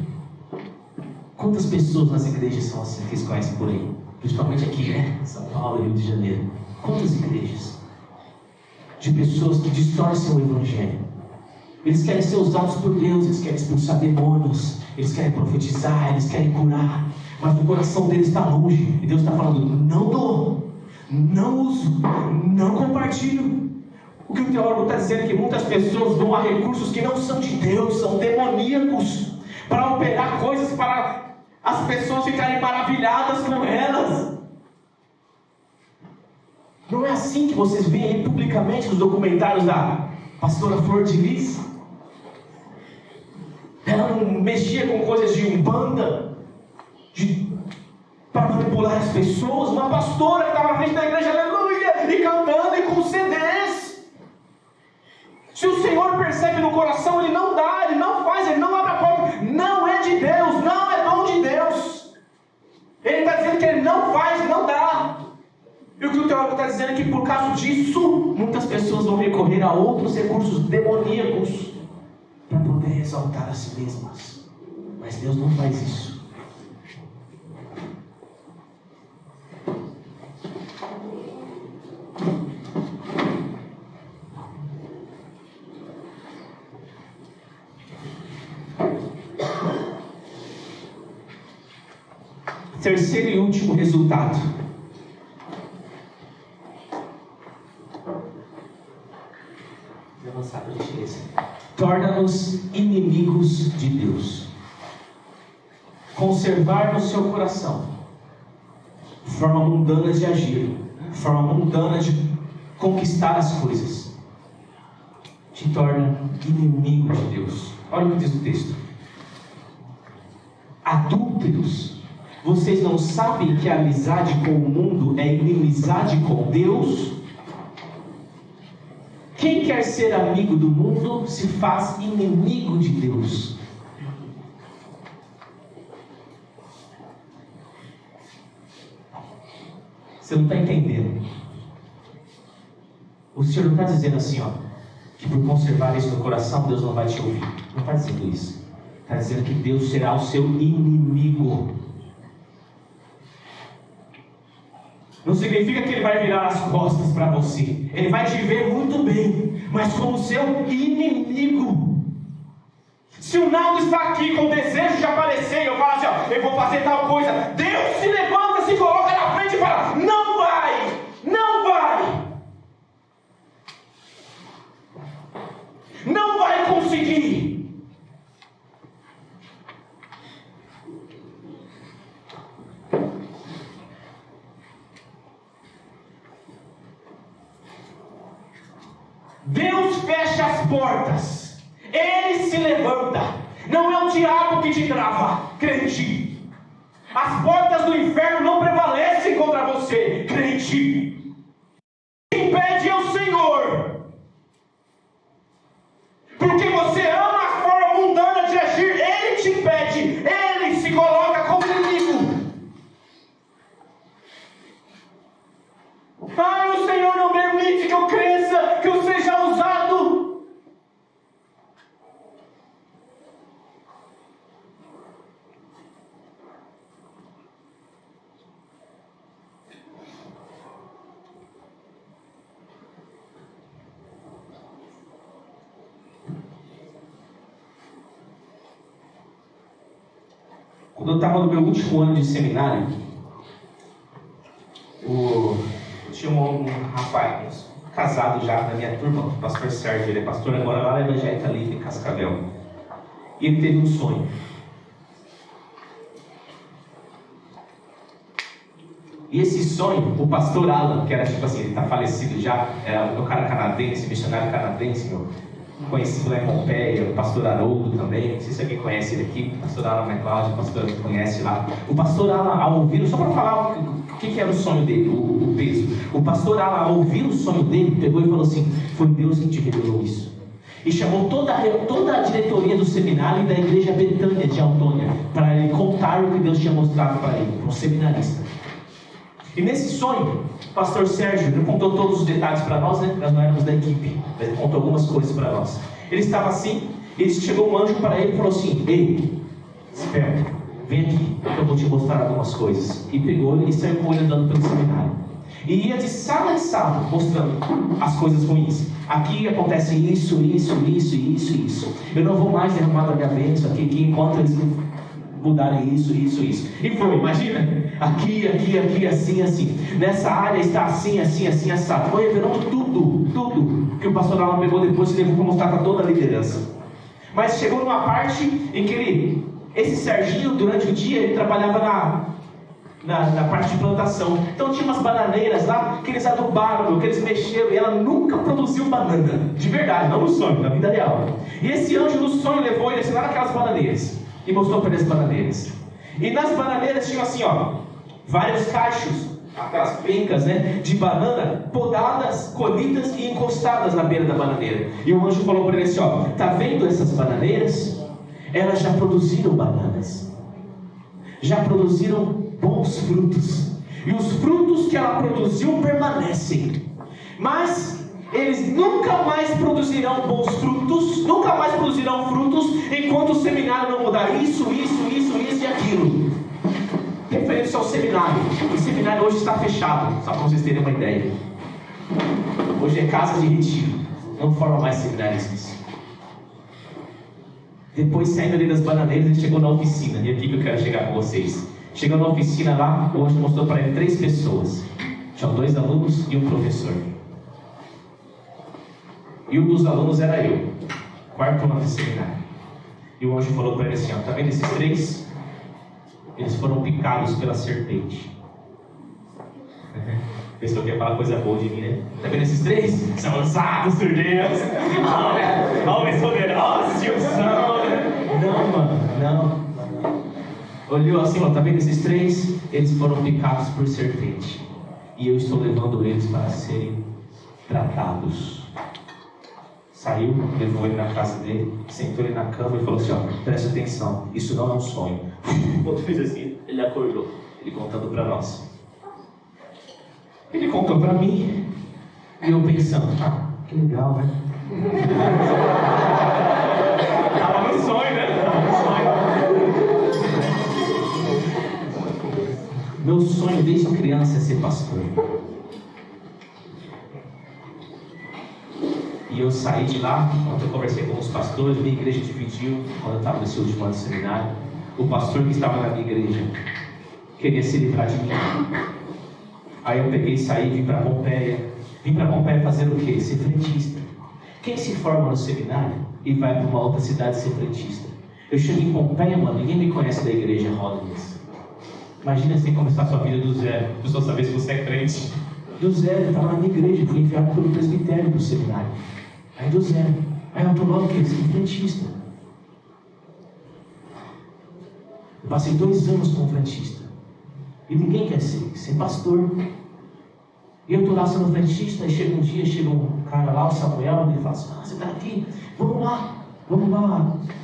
quantas pessoas nas igrejas são assim, que vocês conhecem por aí? Principalmente aqui, né? São Paulo, Rio de Janeiro. Quantas igrejas? De pessoas que distorcem o Evangelho. Eles querem ser usados por Deus, eles querem expulsar demônios, eles querem profetizar, eles querem curar, mas o coração deles está longe, e Deus está falando, não dou, não uso, não compartilho. O que o teólogo está dizendo é que muitas pessoas vão a recursos que não são de Deus, são demoníacos, para operar coisas para as pessoas ficarem maravilhadas com elas. Não é assim que vocês veem aí publicamente nos documentários da pastora Flor de Lis? Ela não mexia com coisas de umbanda, para manipular as pessoas. Uma pastora que estava na frente da igreja, aleluia, e cantando e com CDs. Se o Senhor percebe no coração, Ele não dá, Ele não faz, Ele não abre a porta. Não é de Deus, não é dom de Deus. Ele está dizendo que Ele não faz, não dá. E o que o teólogo está dizendo é que por causa disso, muitas pessoas vão recorrer a outros recursos demoníacos para poder exaltar a si mesmas. Mas Deus não faz isso. Terceiro e último resultado. Torna-nos inimigos de Deus. Conservar no seu coração forma mundana de agir, forma mundana de conquistar as coisas, te torna inimigo de Deus. Olha o que diz o texto: adúlteros, vocês não sabem que a amizade com o mundo é inimizade com Deus? Quem quer ser amigo do mundo se faz inimigo de Deus. Você não está entendendo. O Senhor não está dizendo assim, ó, que por conservar isso no coração, Deus não vai te ouvir. Não está dizendo isso. Está dizendo que Deus será o seu inimigo. Não significa que Ele vai virar as costas para você. Ele vai te ver muito bem, mas como seu inimigo. Se o Naldo está aqui com o desejo de aparecer, e eu falo assim, ó, eu vou fazer tal coisa, Deus se levanta, se coloca na frente e fala, não vai, não vai, não vai conseguir. Deus fecha as portas, Ele se levanta. Não é o diabo que te trava, crente. As portas do inferno não prevalecem contra você, crente. Quem impede é o Senhor. quando eu estava no meu último ano de seminário, tinha um rapaz casado já na minha turma, o pastor Sérgio, ele é pastor agora lá na Evangélica Livre em Cascavel. E ele teve um sonho. E esse sonho, o pastor Alan, que era tipo assim, ele está falecido já, era o cara canadense, missionário canadense, conhecido lá em Pompeia, o pastor Haroldo também, não sei se alguém conhece ele aqui, o pastor Alan McLeod, o pastor que conhece lá. O pastor Alan, ao ouvir, só para falar o que era o sonho dele, o peso. O pastor Alan, ao ouvir o sonho dele, pegou e falou assim: foi Deus que te revelou isso. E chamou toda a diretoria do seminário e da igreja Betânia de Autônia, para ele contar o que Deus tinha mostrado para ele, para um seminarista. E nesse sonho, o pastor Sérgio não contou todos os detalhes para nós, né? Nós não éramos da equipe, mas ele contou algumas coisas para nós. Ele estava assim, e chegou um anjo para ele e falou assim: ei, esperto, vem aqui, que eu vou te mostrar algumas coisas. E pegou ele e saiu com ele andando pelo seminário. E ia de sala em sala, mostrando as coisas ruins. Aqui acontece isso. Eu não vou mais derramar da minha bênção aqui enquanto eles mudarem isso. E foi, imagina, aqui, assim. Nessa área está assim, assado. Foi revelando tudo que o pastor Alan pegou depois e levou para mostrar para toda a liderança. Mas chegou numa parte em que esse Serginho, durante o dia, ele trabalhava na parte de plantação. Então tinha umas bananeiras lá que eles adubaram, que eles mexeram, e ela nunca produziu banana, de verdade, não no sonho, na vida real. E esse anjo no sonho levou ele assim, lá naquelas bananeiras e mostrou para ele as bananeiras. E nas bananeiras tinham assim, vários cachos, aquelas pencas, né, de banana, podadas, colhidas e encostadas na beira da bananeira. E o anjo falou para ele assim: tá vendo essas bananeiras? Elas já produziram bananas, já produziram bons frutos, e os frutos que ela produziu permanecem, mas eles nunca mais produzirão bons frutos, nunca mais produzirão frutos enquanto o seminário não mudar isso e aquilo. Referente ao seminário, o seminário hoje está fechado, só para vocês terem uma ideia. Hoje é casa de retiro, não forma mais seminaristas. Depois, saindo ali das bananeiras, ele chegou na oficina, e é aqui que eu quero chegar com vocês. Chegou na oficina lá, o anjo mostrou para ele 3 pessoas. Tinham 2 alunos e um professor. E um dos alunos era eu, 4º ano de seminário. E o anjo falou para ele assim: tá vendo esses 3? Eles foram picados pela serpente. Pensou que ia falar coisa boa de mim, né? Tá vendo esses 3? São lançados por Deus. Homens poderosos de unção. Não, mano, não. Olhou assim, tá vendo esses 3? Eles foram picados por serpente. E eu estou levando eles para serem tratados. Saiu, levou ele na casa dele, sentou ele na cama e falou assim: presta atenção, isso não é um sonho. Quando fez assim, ele acordou, ele contando para nós. Ele contou para mim, e eu pensando: que legal, né? Tava no sonho, né? Meu sonho desde criança é ser pastor. E eu saí de lá, quando eu conversei com os pastores, minha igreja dividiu, quando eu estava nesse último ano de seminário. O pastor que estava na minha igreja queria se livrar de mim. Aí eu peguei e saí, vim para Pompeia. Vim para Pompeia fazer o quê? Ser frentista. Quem se forma no seminário e vai para uma outra cidade ser frentista? Eu chego em Pompeia, mano, ninguém me conhece da igreja Rollins. Imagina você começar a sua vida do zero, a pessoa saber se você é crente. Do zero, eu estava na minha igreja, fui enviado pelo presbitério para o seminário. Aí do zero. Aí eu estou lá o quê? Ser frentista. Eu passei 2 anos como frentista. E ninguém quer ser pastor. E eu estou lá sendo frentista, e chega um dia, chega um cara lá, o Samuel, e ele fala assim: você está aqui? Vamos lá,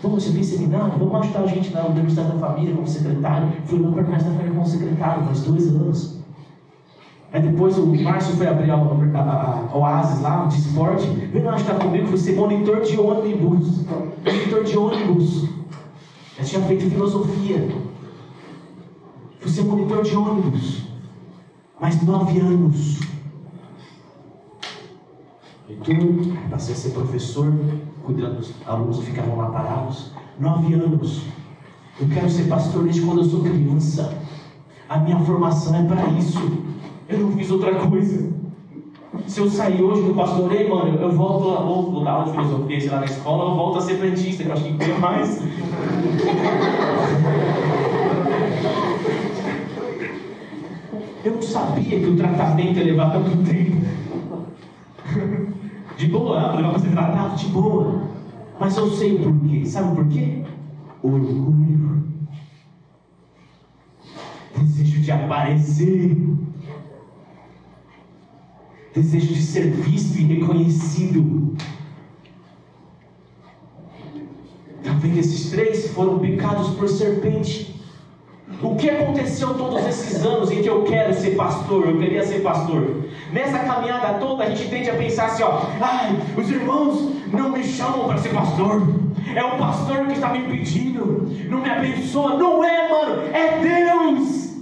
você tem seminário, vamos ajudar a gente na Universidade da Família como secretário. Fui lá para a Universidade da Família como secretário, faz 2 anos. Aí depois o Márcio foi abrir a Oasis lá, de esporte. Vem lá ajudar comigo, fui ser monitor de ônibus. Eu tinha feito filosofia. Fui ser monitor de ônibus. Mais 9 anos. Então, passei a ser professor, cuidando dos alunos que ficavam lá parados. 9 anos. Eu quero ser pastor desde quando eu sou criança. A minha formação é para isso. Eu não fiz outra coisa. Se eu sair hoje do pastoreio, mano, eu volto lá, vou dar aula de filosofia, sei lá, na escola, eu volto a ser frentista, que eu acho que ganha mais. Eu não sabia que o tratamento ia levar tanto tempo. De boa, levar para ser tratado de boa. Mas eu sei o porquê. Sabe por quê? Orgulho. Desejo de aparecer. Desejo de ser visto e reconhecido. Tá vendo? Esses 3 foram picados por serpente. O que aconteceu todos esses anos em que eu quero ser pastor, eu queria ser pastor? Nessa caminhada toda a gente tende a pensar assim, ó, ai, os irmãos não me chamam para ser pastor. É o pastor que está me impedindo, não me abençoa. Não é, mano, é Deus.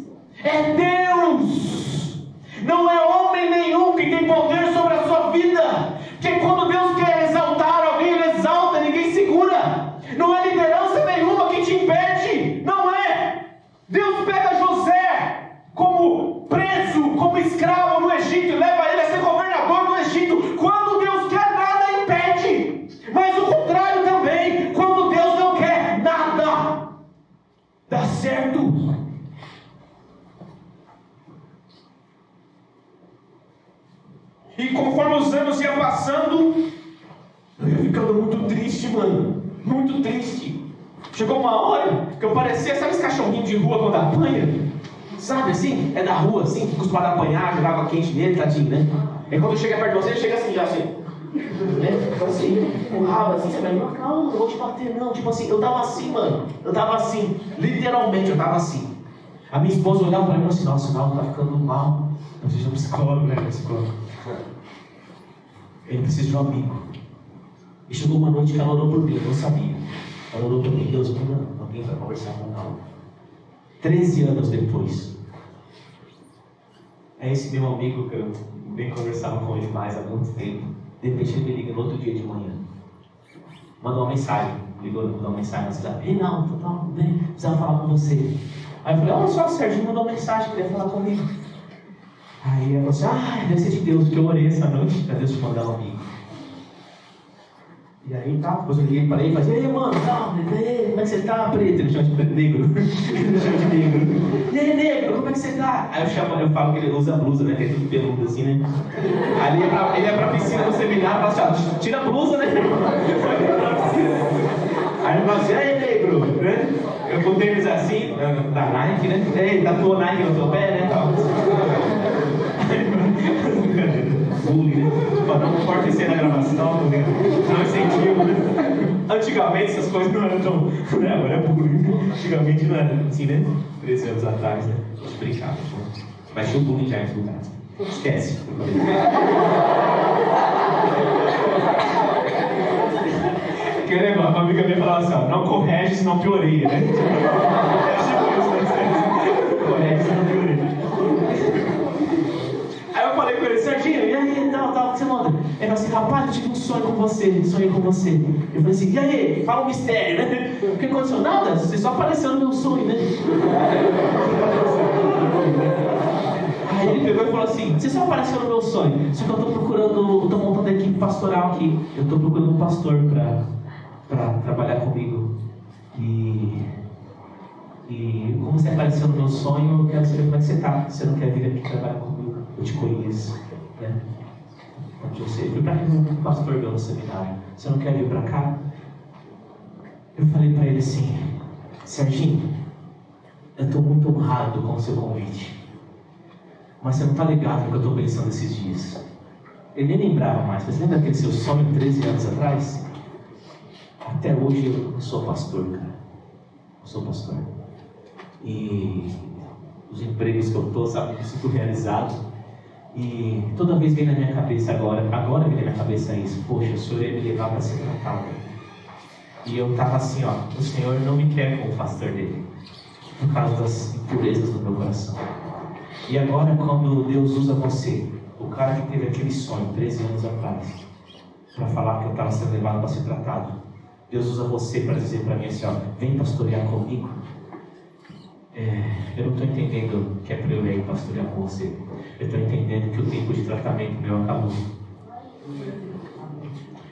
É Deus. Não é homem nenhum que tem poder sobre a sua vida. Porque quando Deus quer exaltar alguém, Ele exalta, ninguém segura. Não é liderança nenhuma que te impede. Não é. Deus pega José como preso, como escravo no Egito, e leva ele a ser governador do Egito. Quando Deus quer, nada impede. Mas o contrário também, quando Deus não quer, nada dá certo. E conforme os anos iam passando, eu ia ficando muito triste, mano. Muito triste. Chegou uma hora que eu parecia, sabe esse cachorrinho de rua quando apanha? Sabe assim? É da rua, assim, acostumado a apanhar, jogava quente nele, tadinho, né? E quando chega perto de você, ele chega assim, já assim. Né? Então assim, com o rabo assim, você vai, não, não vou te bater não. Tipo assim, eu tava assim, mano. Eu tava assim, literalmente eu tava assim. A minha esposa olhava pra mim e falou assim, nossa, não, tá ficando mal. Eu preciso de um psicólogo, né? Psicólogo. Ele precisa de um amigo. E chegou uma noite que ela orou por mim, eu não sabia. Ela orou por mim, Deus, alguém vai conversar com ela. 13 anos depois, é esse meu amigo que eu venho conversando com ele mais há muito tempo. De repente ele me liga no outro dia de manhã. Mandou uma mensagem. Ligou, mandou uma mensagem no WhatsApp. Ei, não, tudo bem, precisava falar com você. Aí eu falei, olha só, o Serginho mandou uma mensagem, queria falar comigo. Aí ela falou assim, deve ser de Deus, porque eu orei essa noite para Deus te mandar um amigo. E aí tá, depois eu liguei para ele e falei, ei mano, tá, como é que você tá, preto? Ele chama de preto negro. Ele chama de negro. E aí, negro, como é que você tá? Aí eu falo que ele usa blusa, né? Que é tudo peludo assim, né? Aí ele ia pra piscina do seminário e fala assim, tira a blusa, né? Aí ele fala assim, ei negro, né? Eu com tênis assim, da Nike, né? Ei, tatuou Nike no teu pé, né? Bullying, né? Tipo, não corta isso aí na gravação, não incentivo, né? Antigamente essas coisas não eram tão. Né? Agora é bullying. Antigamente não era assim, né? 13 anos atrás, né? A gente brincava, pô. Mas tinha o bullying já em lugar. Esquece. Que negócio, uma amiga minha falava assim, ó, não corrige, senão pioreia, né? Corrige, senão pioreia. Aí eu falei com ele, Serginho, e aí, tal, o que você manda? Ele falou assim, rapaz, eu tive um sonho com você, sonhei com você. Eu falei assim, e aí, fala um mistério, né? O que aconteceu? Nada, você só apareceu no meu sonho, né? Aí ele pegou e falou assim, você só apareceu no meu sonho, só que eu tô procurando, eu tô montando a equipe pastoral aqui, eu tô procurando um pastor pra trabalhar comigo. E como você apareceu no meu sonho, eu quero saber como é que você tá. Você não quer vir aqui trabalhar comigo? Eu te conheço, né? Onde você fui para um pastor meu no seminário. Você não quer vir para cá? Eu falei para ele assim, Serginho, eu estou muito honrado com o seu convite. Mas você não está ligado no que eu estou pensando esses dias. Ele nem lembrava mais. Você lembra aquele seu sonho 13 anos atrás? Até hoje eu não sou pastor, cara. Não sou pastor. E os empregos que eu estou, sabe, eu me sinto realizado. E toda vez vem na minha cabeça agora vem na minha cabeça isso. Poxa, o Senhor ia me levar para ser tratado. E eu estava assim, ó, o Senhor não me quer como pastor dele. Por causa das impurezas do meu coração. E agora quando Deus usa você, o cara que teve aquele sonho 13 anos atrás, para falar que eu estava sendo levado para ser tratado, Deus usa você para dizer para mim assim, ó, vem pastorear comigo. Eu não estou entendendo que é para eu ir pastorear com você. Eu estou entendendo que o tempo de tratamento meu acabou.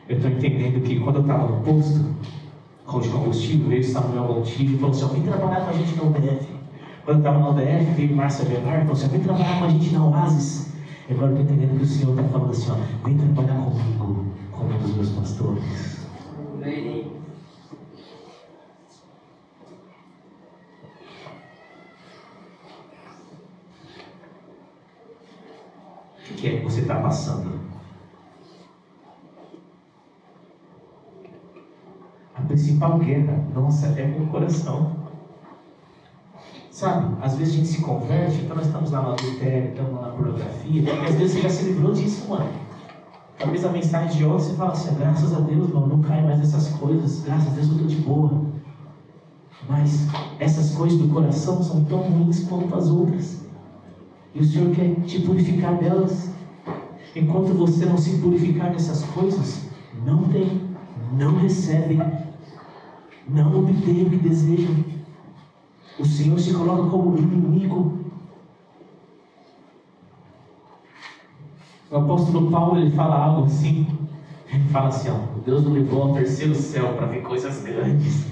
Eu estou entendendo que quando eu estava no posto de combustível, veio Samuel Gontijo e falou assim: vem trabalhar com a gente na UDF. Quando eu estava na UDF, veio Márcia Velar e falou assim: vem trabalhar com a gente na Oasis. E agora eu estou entendendo que o Senhor está falando assim: vem trabalhar comigo, como um dos meus pastores. O que é que você está passando? A principal guerra, nossa, é com o coração. Sabe, às vezes a gente se converte, então nós estamos lá no adultério, estamos lá na pornografia, e às vezes você já se livrou disso, mano. Talvez a mensagem de ontem você fala assim: graças a Deus, mano, não cai mais nessas coisas, graças a Deus eu estou de boa. Mas essas coisas do coração são tão ruins quanto as outras. E o Senhor quer te purificar delas. Enquanto você não se purificar dessas coisas, não tem, não recebe, não obtém o que deseja. O Senhor se coloca como inimigo. O apóstolo Paulo, ele fala algo assim. Ele fala assim: Deus nos levou ao terceiro céu para ver coisas grandes.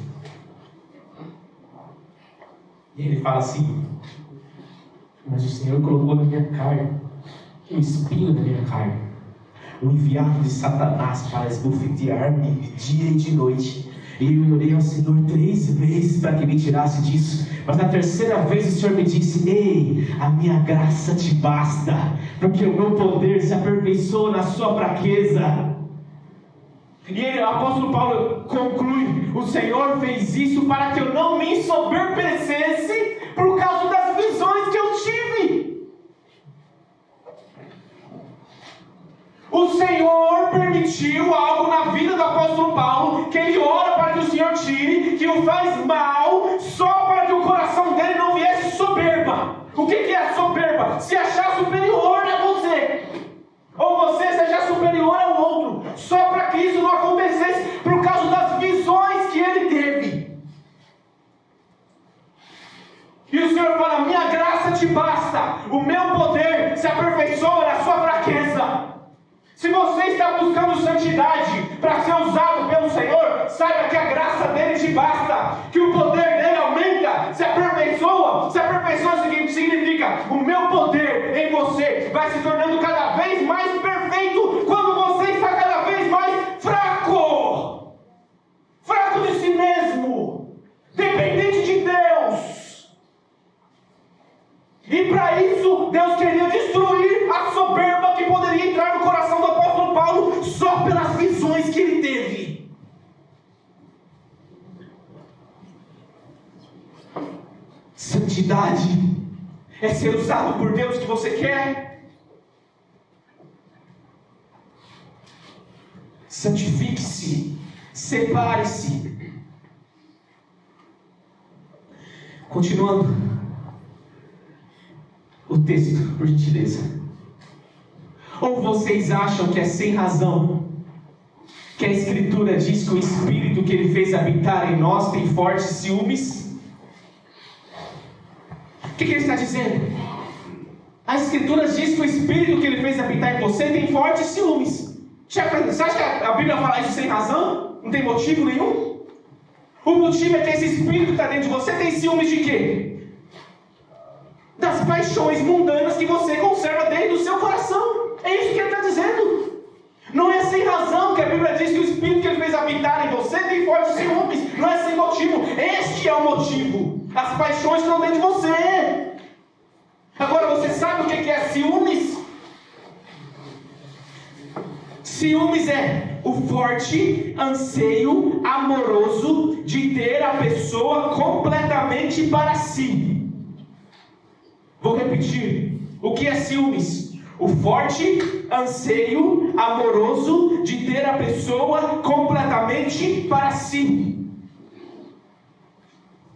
E ele fala assim: mas o Senhor colocou na minha carne um espinho na minha carne, o enviado de Satanás para esbofetear-me de dia e de noite. E eu orei ao Senhor 3 vezes para que me tirasse disso. Mas na terceira vez o Senhor me disse: ei, a minha graça te basta, porque o meu poder se aperfeiçoa na sua fraqueza. E o apóstolo Paulo conclui: o Senhor fez isso para que eu não me ensoberbecesse por causa das visões que eu tive. O Senhor permitiu algo na vida do apóstolo Paulo, que ele ora para que o Senhor tire, que o faz mal, só para que o coração dele não viesse soberba. O que é soberba? Se achar superior a você, ou você seja superior ao outro, só para que isso não acontecesse por causa das visões que ele teve. E o Senhor fala: minha graça te basta, o meu poder se aperfeiçoa na sua fraqueza. Se você está buscando santidade para ser usado pelo Senhor, saiba que a graça dele te basta, que o poder dele aumenta, se aperfeiçoa. Se aperfeiçoa significa: o meu poder em você vai se tornando cada vez mais perfeito quando você está cada vez mais fraco de si mesmo, dependente de Deus. E para isso Deus queria destruir a soberba que poderia entrar no coração do apóstolo Paulo só pelas visões que ele teve. Santidade é ser usado por Deus que você quer. Santifique-se, separe-se. Continuando o texto, por gentileza. Ou vocês acham que é sem razão que a Escritura diz que o Espírito que Ele fez habitar em nós tem fortes ciúmes? O que Ele está dizendo? A Escritura diz que o Espírito que Ele fez habitar em você tem fortes ciúmes. Você acha que a Bíblia fala isso sem razão? Não tem motivo nenhum? O motivo é que esse Espírito que está dentro de você tem ciúmes de quê? Das paixões mundanas que você conserva dentro do seu coração. É isso que ele está dizendo. Não é sem razão que a Bíblia diz que o Espírito que Ele fez habitar em você tem fortes ciúmes. Não é sem motivo. Este é o motivo. As paixões estão dentro de você. Agora, você sabe o que é ciúmes? Ciúmes é o forte anseio amoroso de ter a pessoa completamente para si. Vou repetir. O que é ciúmes? O forte anseio amoroso de ter a pessoa completamente para si.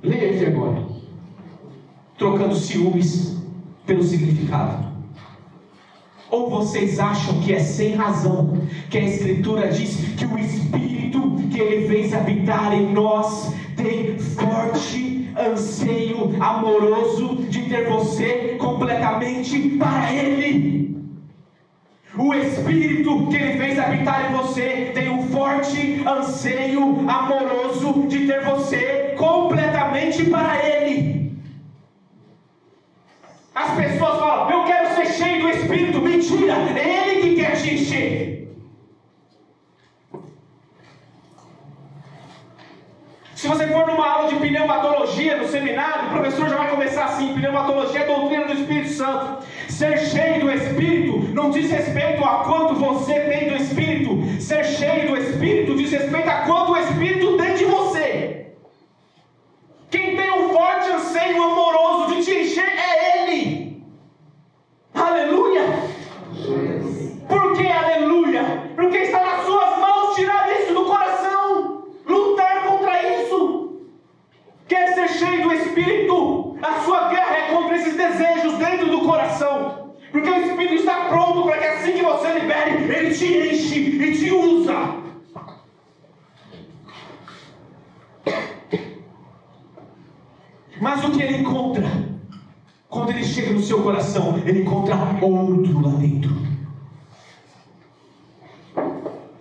Leia aqui agora. Trocando ciúmes pelo significado. Ou vocês acham que é sem razão que a Escritura diz que o Espírito que Ele fez habitar em nós tem forte anseio amoroso de ter você completamente para Ele. O Espírito que Ele fez habitar em você tem um forte anseio amoroso de ter você completamente para Ele. As pessoas falam: eu quero ser cheio do Espírito. Mentira, é Ele que quer te encher. Se você for numa aula de pneumatologia no seminário, o professor já vai começar assim: pneumatologia é a doutrina do Espírito Santo. Ser cheio do Espírito não diz respeito a quanto você tem do Espírito. Ser cheio do Espírito diz respeito a quanto o Espírito tem de você. Quem tem um forte anseio amoroso de te encher é Ele. Aleluia! Por que aleluia? Porque está nas suas mãos tirar isso do coração, lutar contra isso. Quer ser cheio do Espírito? A sua guerra é contra esses desejos dentro do coração, porque o Espírito está pronto para que assim que você libere, Ele te enche e te usa. Mas o que Ele encontra? Quando Ele chega no seu coração, Ele encontra outro lá dentro.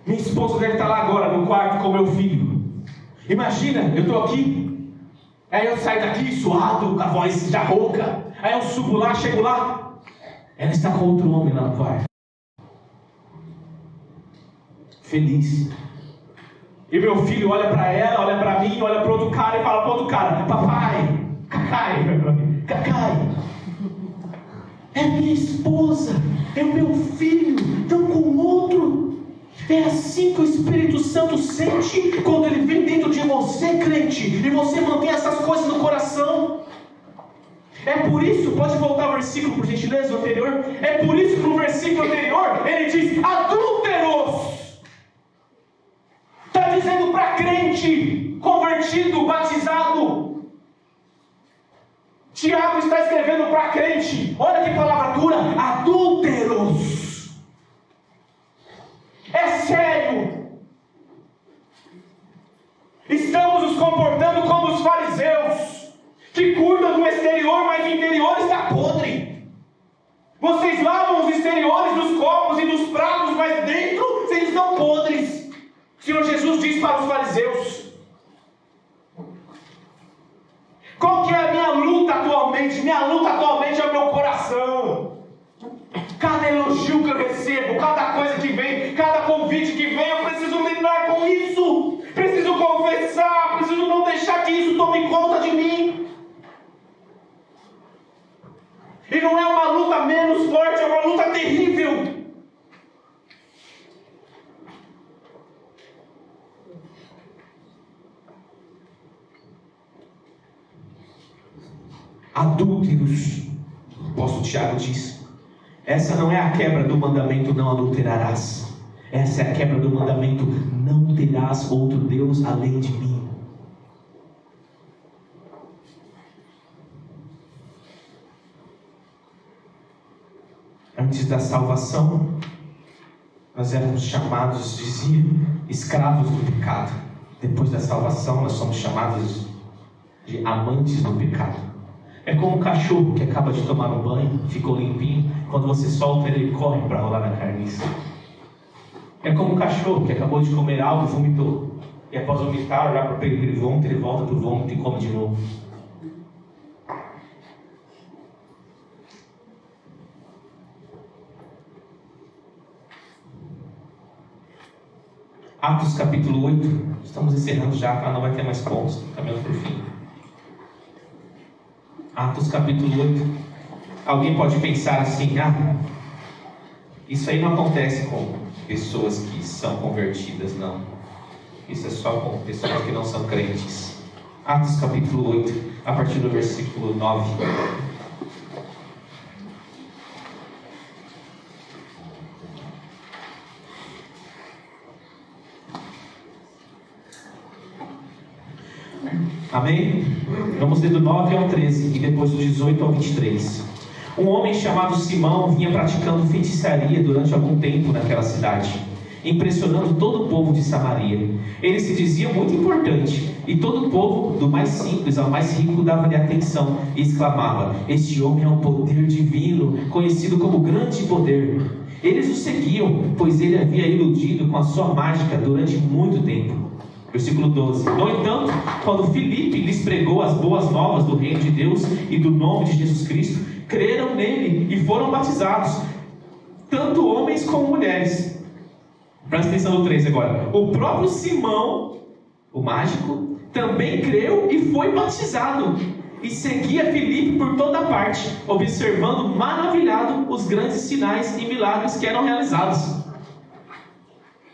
Minha esposa deve estar lá agora no quarto com meu filho. Imagina, eu estou aqui, aí eu saio daqui suado, com a voz já rouca, aí eu subo lá, chego lá, ela está com outro homem lá no quarto, feliz. E meu filho olha para ela, olha para mim, olha para outro cara e fala para outro cara: papai, cacai, cacai. É minha esposa, é o meu filho, estão com outro. É assim que o Espírito Santo sente quando ele vem dentro de você, crente, e você mantém essas coisas no coração. É por isso, pode voltar ao versículo por gentileza, o anterior. É por isso que no versículo anterior ele diz: adúlteros. Está dizendo para crente, convertido, batizado. Tiago está escrevendo para crente. Olha que palavra dura: adúlteros. É sério. Estamos nos comportando como os fariseus, que cuidam do exterior, mas o interior está podre. Vocês lavam os exteriores dos copos e dos pratos, mas dentro vocês estão podres. O Senhor Jesus diz para os fariseus. Qual que é a minha luta atualmente? Minha luta atualmente é o meu coração. Cada elogio que eu recebo, cada coisa que vem, cada convite que vem, eu preciso lidar com isso. Preciso confessar, preciso não deixar que isso tome conta de mim. E não é uma luta menos forte, é uma luta terrível. Adúlteros, o apóstolo Tiago diz. Essa não é a quebra do mandamento: não adulterarás. Essa é a quebra do mandamento: não terás outro Deus além de mim. Antes da salvação, nós éramos chamados, dizia, escravos do pecado. Depois da salvação, nós somos chamados de amantes do pecado. É como um cachorro que acaba de tomar um banho, ficou limpinho, quando você solta ele corre para rolar na carniça. É como um cachorro que acabou de comer algo e vomitou. E após vomitar, olhar para o peito dele vômito, ele volta para o vômito e come de novo. Atos capítulo 8, estamos encerrando já, tá? Não vai ter mais pontos, caminhando para o fim. Atos capítulo 8. Alguém pode pensar assim: isso aí não acontece com pessoas que são convertidas, não. Isso é só com pessoas que não são crentes. Atos capítulo 8, a partir do versículo 9. Amém? Vamos ler do 9 ao 13 e depois do 18 ao 23. Um homem chamado Simão vinha praticando feitiçaria durante algum tempo naquela cidade. impressionando todo o povo de Samaria. Ele se dizia muito importante, e todo o povo, do mais simples ao mais rico, dava-lhe atenção e exclamava: este homem é um poder divino, conhecido como grande poder. Eles o seguiam, pois ele havia iludido com a sua mágica durante muito tempo. Versículo 12. No entanto, quando Filipe lhes pregou as boas novas do reino de Deus e do nome de Jesus Cristo, creram nele e foram batizados, tanto homens como mulheres. Presta atenção no 3 agora. O próprio Simão, o mágico, também creu e foi batizado, e seguia Filipe por toda parte, observando maravilhado os grandes sinais e milagres que eram realizados.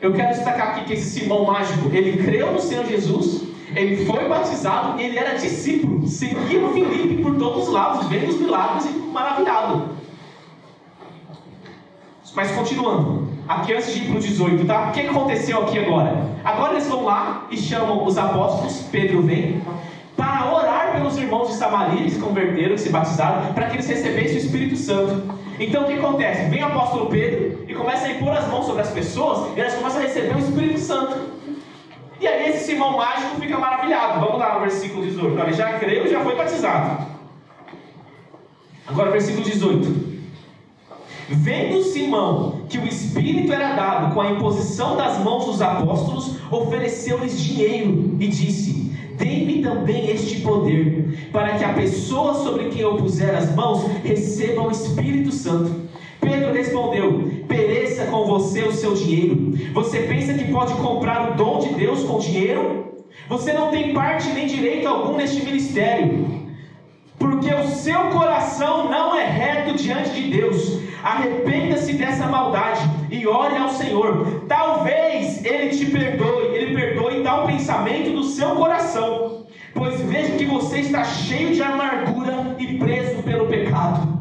Eu quero destacar aqui que esse Simão mágico, ele creu no Senhor Jesus, ele foi batizado e ele era discípulo, seguia Filipe por todos os lados, vendo os milagres e maravilhado. Mas continuando, aqui antes de ir para o 18, tá? O que aconteceu aqui agora? Agora eles vão lá e chamam os apóstolos, Pedro vem, para orar pelos irmãos de Samaria que se converteram, que se batizaram, para que eles recebessem o Espírito Santo. Então o que acontece? Vem o apóstolo Pedro e começa a impor as mãos sobre as pessoas, e elas começam a receber o Espírito Santo. E aí esse Simão mágico fica maravilhado. Vamos lá no versículo 18. Ele já creu e já foi batizado. Agora versículo 18. Vendo Simão que o Espírito era dado com a imposição das mãos dos apóstolos, ofereceu-lhes dinheiro e disse: dê-me também este poder, para que a pessoa sobre quem eu puser as mãos receba o Espírito Santo. Pedro respondeu: pereça com você o seu dinheiro. Você pensa que pode comprar o dom de Deus com dinheiro? Você não tem parte nem direito algum neste ministério, porque o seu coração não é reto diante de Deus. Arrependa-se dessa maldade e ore ao Senhor. Talvez Ele te perdoe, Ele perdoe tal pensamento do seu coração, pois vejo que você está cheio de amargura e preso pelo pecado.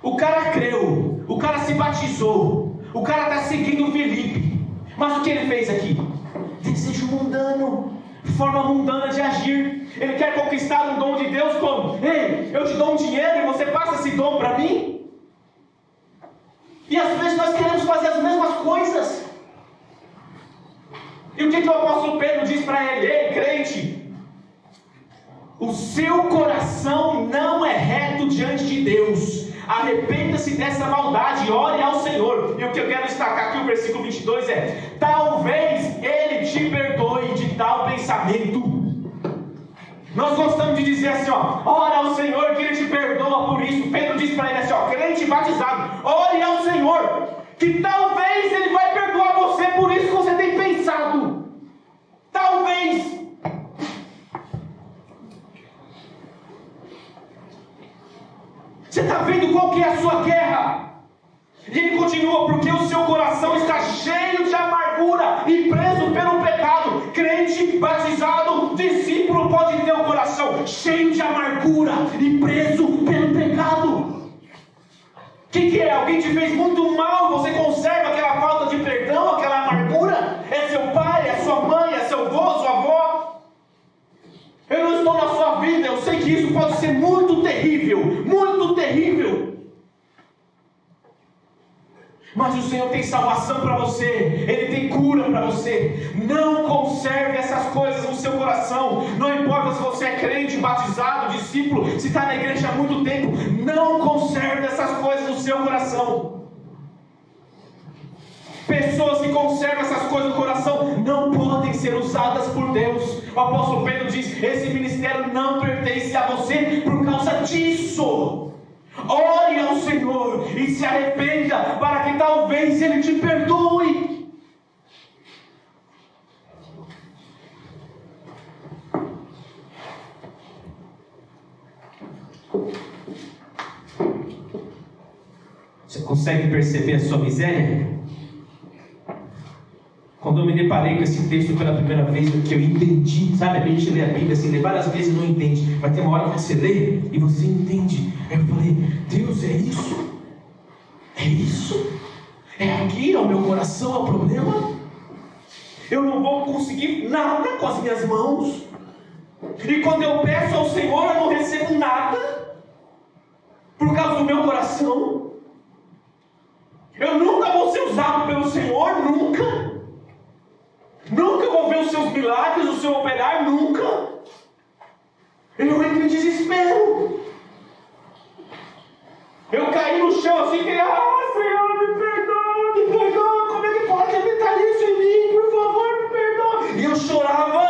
O cara creu, o cara se batizou, o cara está seguindo Filipe, mas o que ele fez aqui? Desejo mundano, forma mundana de agir. Ele quer conquistar um dom de Deus como: ei, eu te dou um dinheiro e você passa esse dom para mim? E às vezes nós queremos fazer as mesmas coisas. E o que o apóstolo Pedro diz para ele? Ei, crente, o seu coração não é reto diante de Deus. Arrependa-se dessa maldade e ore ao Senhor. E o que eu quero destacar aqui, o versículo 22 é: talvez Ele te perdoe de tal pensamento. Nós gostamos de dizer assim, ó: ora ao Senhor que Ele te perdoa por isso. Pedro diz para ele assim, ó: crente batizado, ore ao Senhor, que talvez Ele vai perdoar você por isso que você tem pensado. Talvez. Você está vendo qual que é a sua guerra? E ele continua: porque o seu coração está cheio de amargura e preso pelo pecado. Crente, batizado, discípulo pode ter o coração cheio de amargura e preso pelo pecado. O que é? Alguém te fez muito mal, você conserva aquela falta de perdão, aquela amargura? É seu pai, é sua mãe, é seu avô, sua avó? Eu não estou na sua vida, eu sei que isso pode ser muito terrível, muito terrível. Mas o Senhor tem salvação para você, Ele tem cura para você. Não conserve essas coisas no seu coração. Não importa se você é crente, batizado, discípulo, se está na igreja há muito tempo, não conserve essas coisas no seu coração. Pessoas que conservam essas coisas no coração não podem ser usadas por Deus. O apóstolo Pedro diz: esse ministério não pertence a você por causa disso. Ore ao Senhor e se arrependa, para que talvez Ele te perdoe. Você consegue perceber a sua miséria? Quando eu me deparei com esse texto pela primeira vez, que eu entendi, sabe? A gente lê a Bíblia assim, lê várias vezes e não entende. Vai ter uma hora que você lê e você entende. Aí eu falei: Deus, é isso? É isso? É aqui, é o meu coração, é o problema? Eu não vou conseguir nada com as minhas mãos. E quando eu peço ao Senhor, eu não recebo nada por causa do meu coração. Eu nunca vou ser usado pelo Senhor, nunca. Nunca vou ver os seus milagres, o seu operar, nunca. Eu entro em desespero. Eu caí no chão assim, que Senhor, me perdoa, como é que pode evitar isso em mim? Por favor, me perdoa. E eu chorava,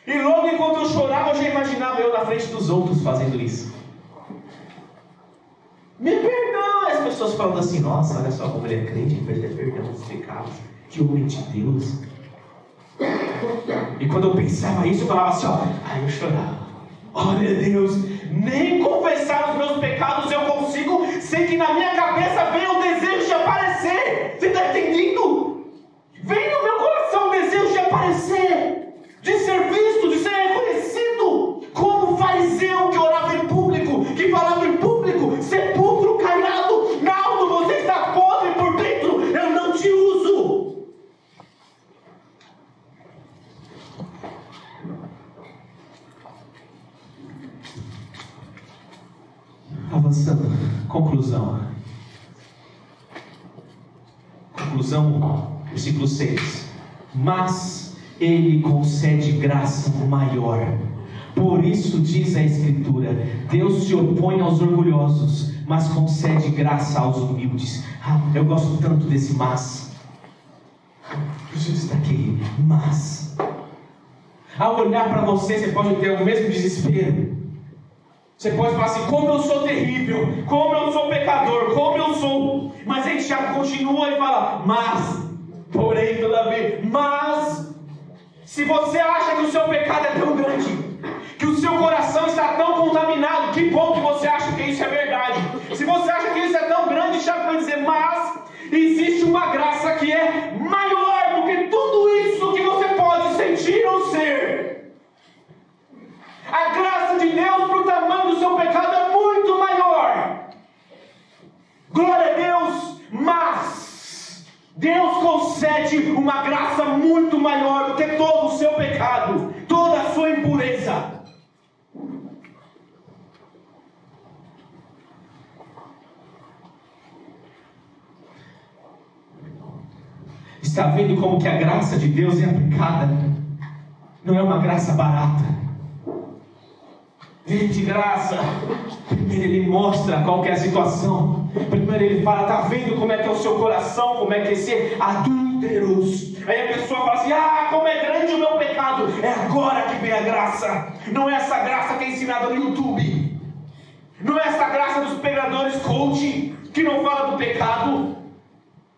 e logo enquanto eu chorava, eu já imaginava eu na frente dos outros fazendo isso. Me perdoa. As pessoas falando assim, nossa, olha só como ele é crente, ele pede perdão dos pecados. Que homem de Deus. E quando eu pensava isso, eu falava assim, aí eu chorava. Olha Deus, nem confessar os meus pecados eu consigo, sem que na minha cabeça venha o desejo de aparecer. Você está entendendo? Vem no meu coração o desejo de aparecer, de ser visto, de ser reconhecido, como fariseu que orava em público, que falava em público, sepulcro caiado, Naldo, você está podre por dentro, eu não te uso. Avançando, conclusão, versículo 6. Mas Ele concede graça maior. Por isso diz a Escritura: Deus se opõe aos orgulhosos, mas concede graça aos humildes. Eu gosto tanto desse mas. Eu destaquei, mas. Ao olhar para você pode ter o mesmo desespero. Você pode falar assim, como eu sou terrível, como eu sou pecador, como eu sou. Mas aí Tiago continua e fala, mas, porém, todavia, mas, se você acha que o seu pecado é tão grande, que o seu coração está tão contaminado, que bom que você acha que isso é verdade. Se você acha que isso é tão grande, Tiago vai dizer, mas, existe uma graça que é maior do que tudo isso que você pode sentir ou ser. A graça de Deus para o tamanho do seu pecado é muito maior. Glória a Deus, mas Deus concede uma graça muito maior do que todo o seu pecado, toda a sua impureza. Está vendo como que a graça de Deus é aplicada? Não é uma graça barata. De graça. Primeiro ele mostra qual que é a situação. Primeiro ele fala, está vendo como é que é o seu coração, como é que é ser adúlteros. Aí a pessoa fala assim, como é grande o meu pecado. É agora que vem a graça. Não é essa graça que é ensinada no YouTube. Não é essa graça dos pregadores coach que não fala do pecado.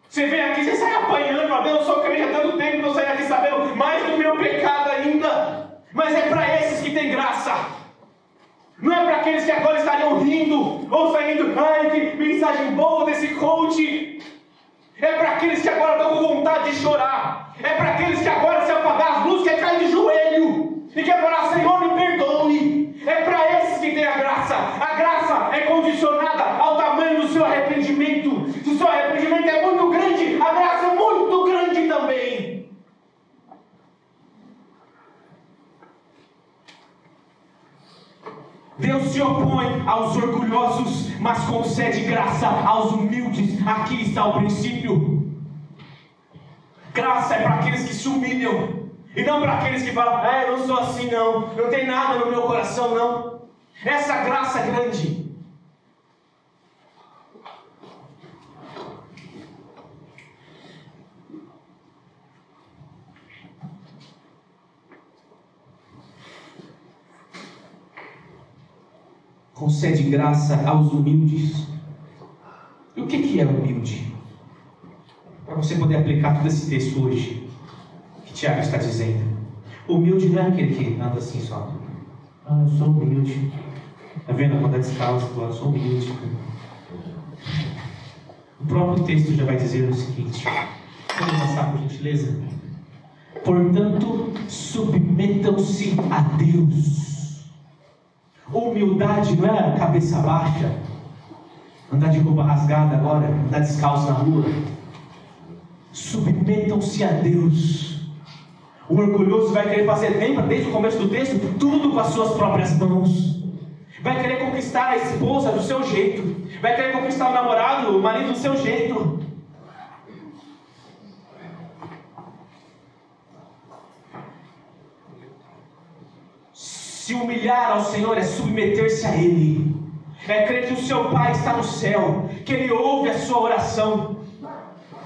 Você vem aqui, você sai apanhando, fala, eu sou crente há tanto tempo que eu saio aqui sabendo mais do meu pecado ainda. Mas é para esses que tem graça. Não é para aqueles que agora estariam rindo ou saindo, que mensagem boa desse coach. É para aqueles que agora estão com vontade de chorar. É para aqueles que agora, se apagar as luzes, quer cair de joelho e quer falar, Senhor, me perdoe. É para esses que tem a graça. A graça é condicionada ao tamanho do seu arrependimento. Se o seu arrependimento é muito grande, a graça é muito grande também. Deus se opõe aos orgulhosos, mas concede graça aos humildes. Aqui está o princípio. Graça é para aqueles que se humilham, e não para aqueles que falam, eu não sou assim não tem nada no meu coração não. Essa graça é grande. Concede graça aos humildes. E o que é humilde? Para você poder aplicar todo esse texto hoje, que Tiago está dizendo. Humilde não é aquele que anda assim só. Eu sou humilde. Está vendo quando é descalço? Eu sou humilde. O próprio texto já vai dizer o seguinte. Vamos passar por gentileza. Portanto, submetam-se a Deus. Humildade não é cabeça baixa, andar de roupa rasgada agora, andar descalço na rua. Submetam-se a Deus. O orgulhoso vai querer fazer, lembra desde o começo do texto, tudo com as suas próprias mãos. Vai querer conquistar a esposa do seu jeito, vai querer conquistar o namorado, o marido do seu jeito. humilhar ao Senhor é submeter-se a Ele. É crer que o seu Pai está no céu, que Ele ouve a sua oração.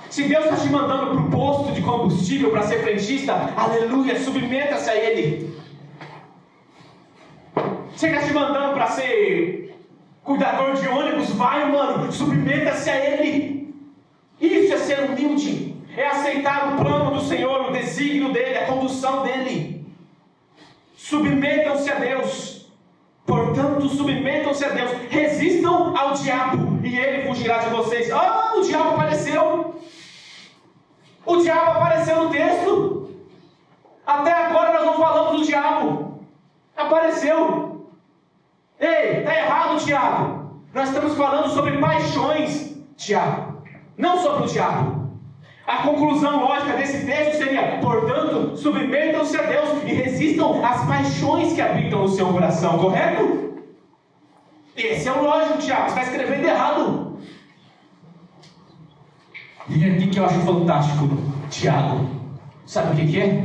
Se Deus está te mandando para o posto de combustível para ser frentista, aleluia, submeta-se a Ele. Se Ele está te mandando para ser cuidador de ônibus, vai, mano, submeta-se a Ele. Isso é ser humilde, é aceitar o plano do Senhor, o desígnio dEle, a condução dEle. Submetam-se a Deus. Portanto, submetam-se a Deus. Resistam ao diabo e ele fugirá de vocês. Ah, o diabo apareceu. O diabo apareceu no texto. Até agora nós não falamos do diabo. Apareceu. Ei, está errado, Tiago. Nós estamos falando sobre paixões, Tiago, não sobre o diabo. A conclusão lógica desse texto seria: portanto, submetam-se a Deus e resistam às paixões que habitam no seu coração, correto? Esse é o lógico, Tiago, você está escrevendo errado. E aqui que eu acho fantástico, Tiago, sabe o que é?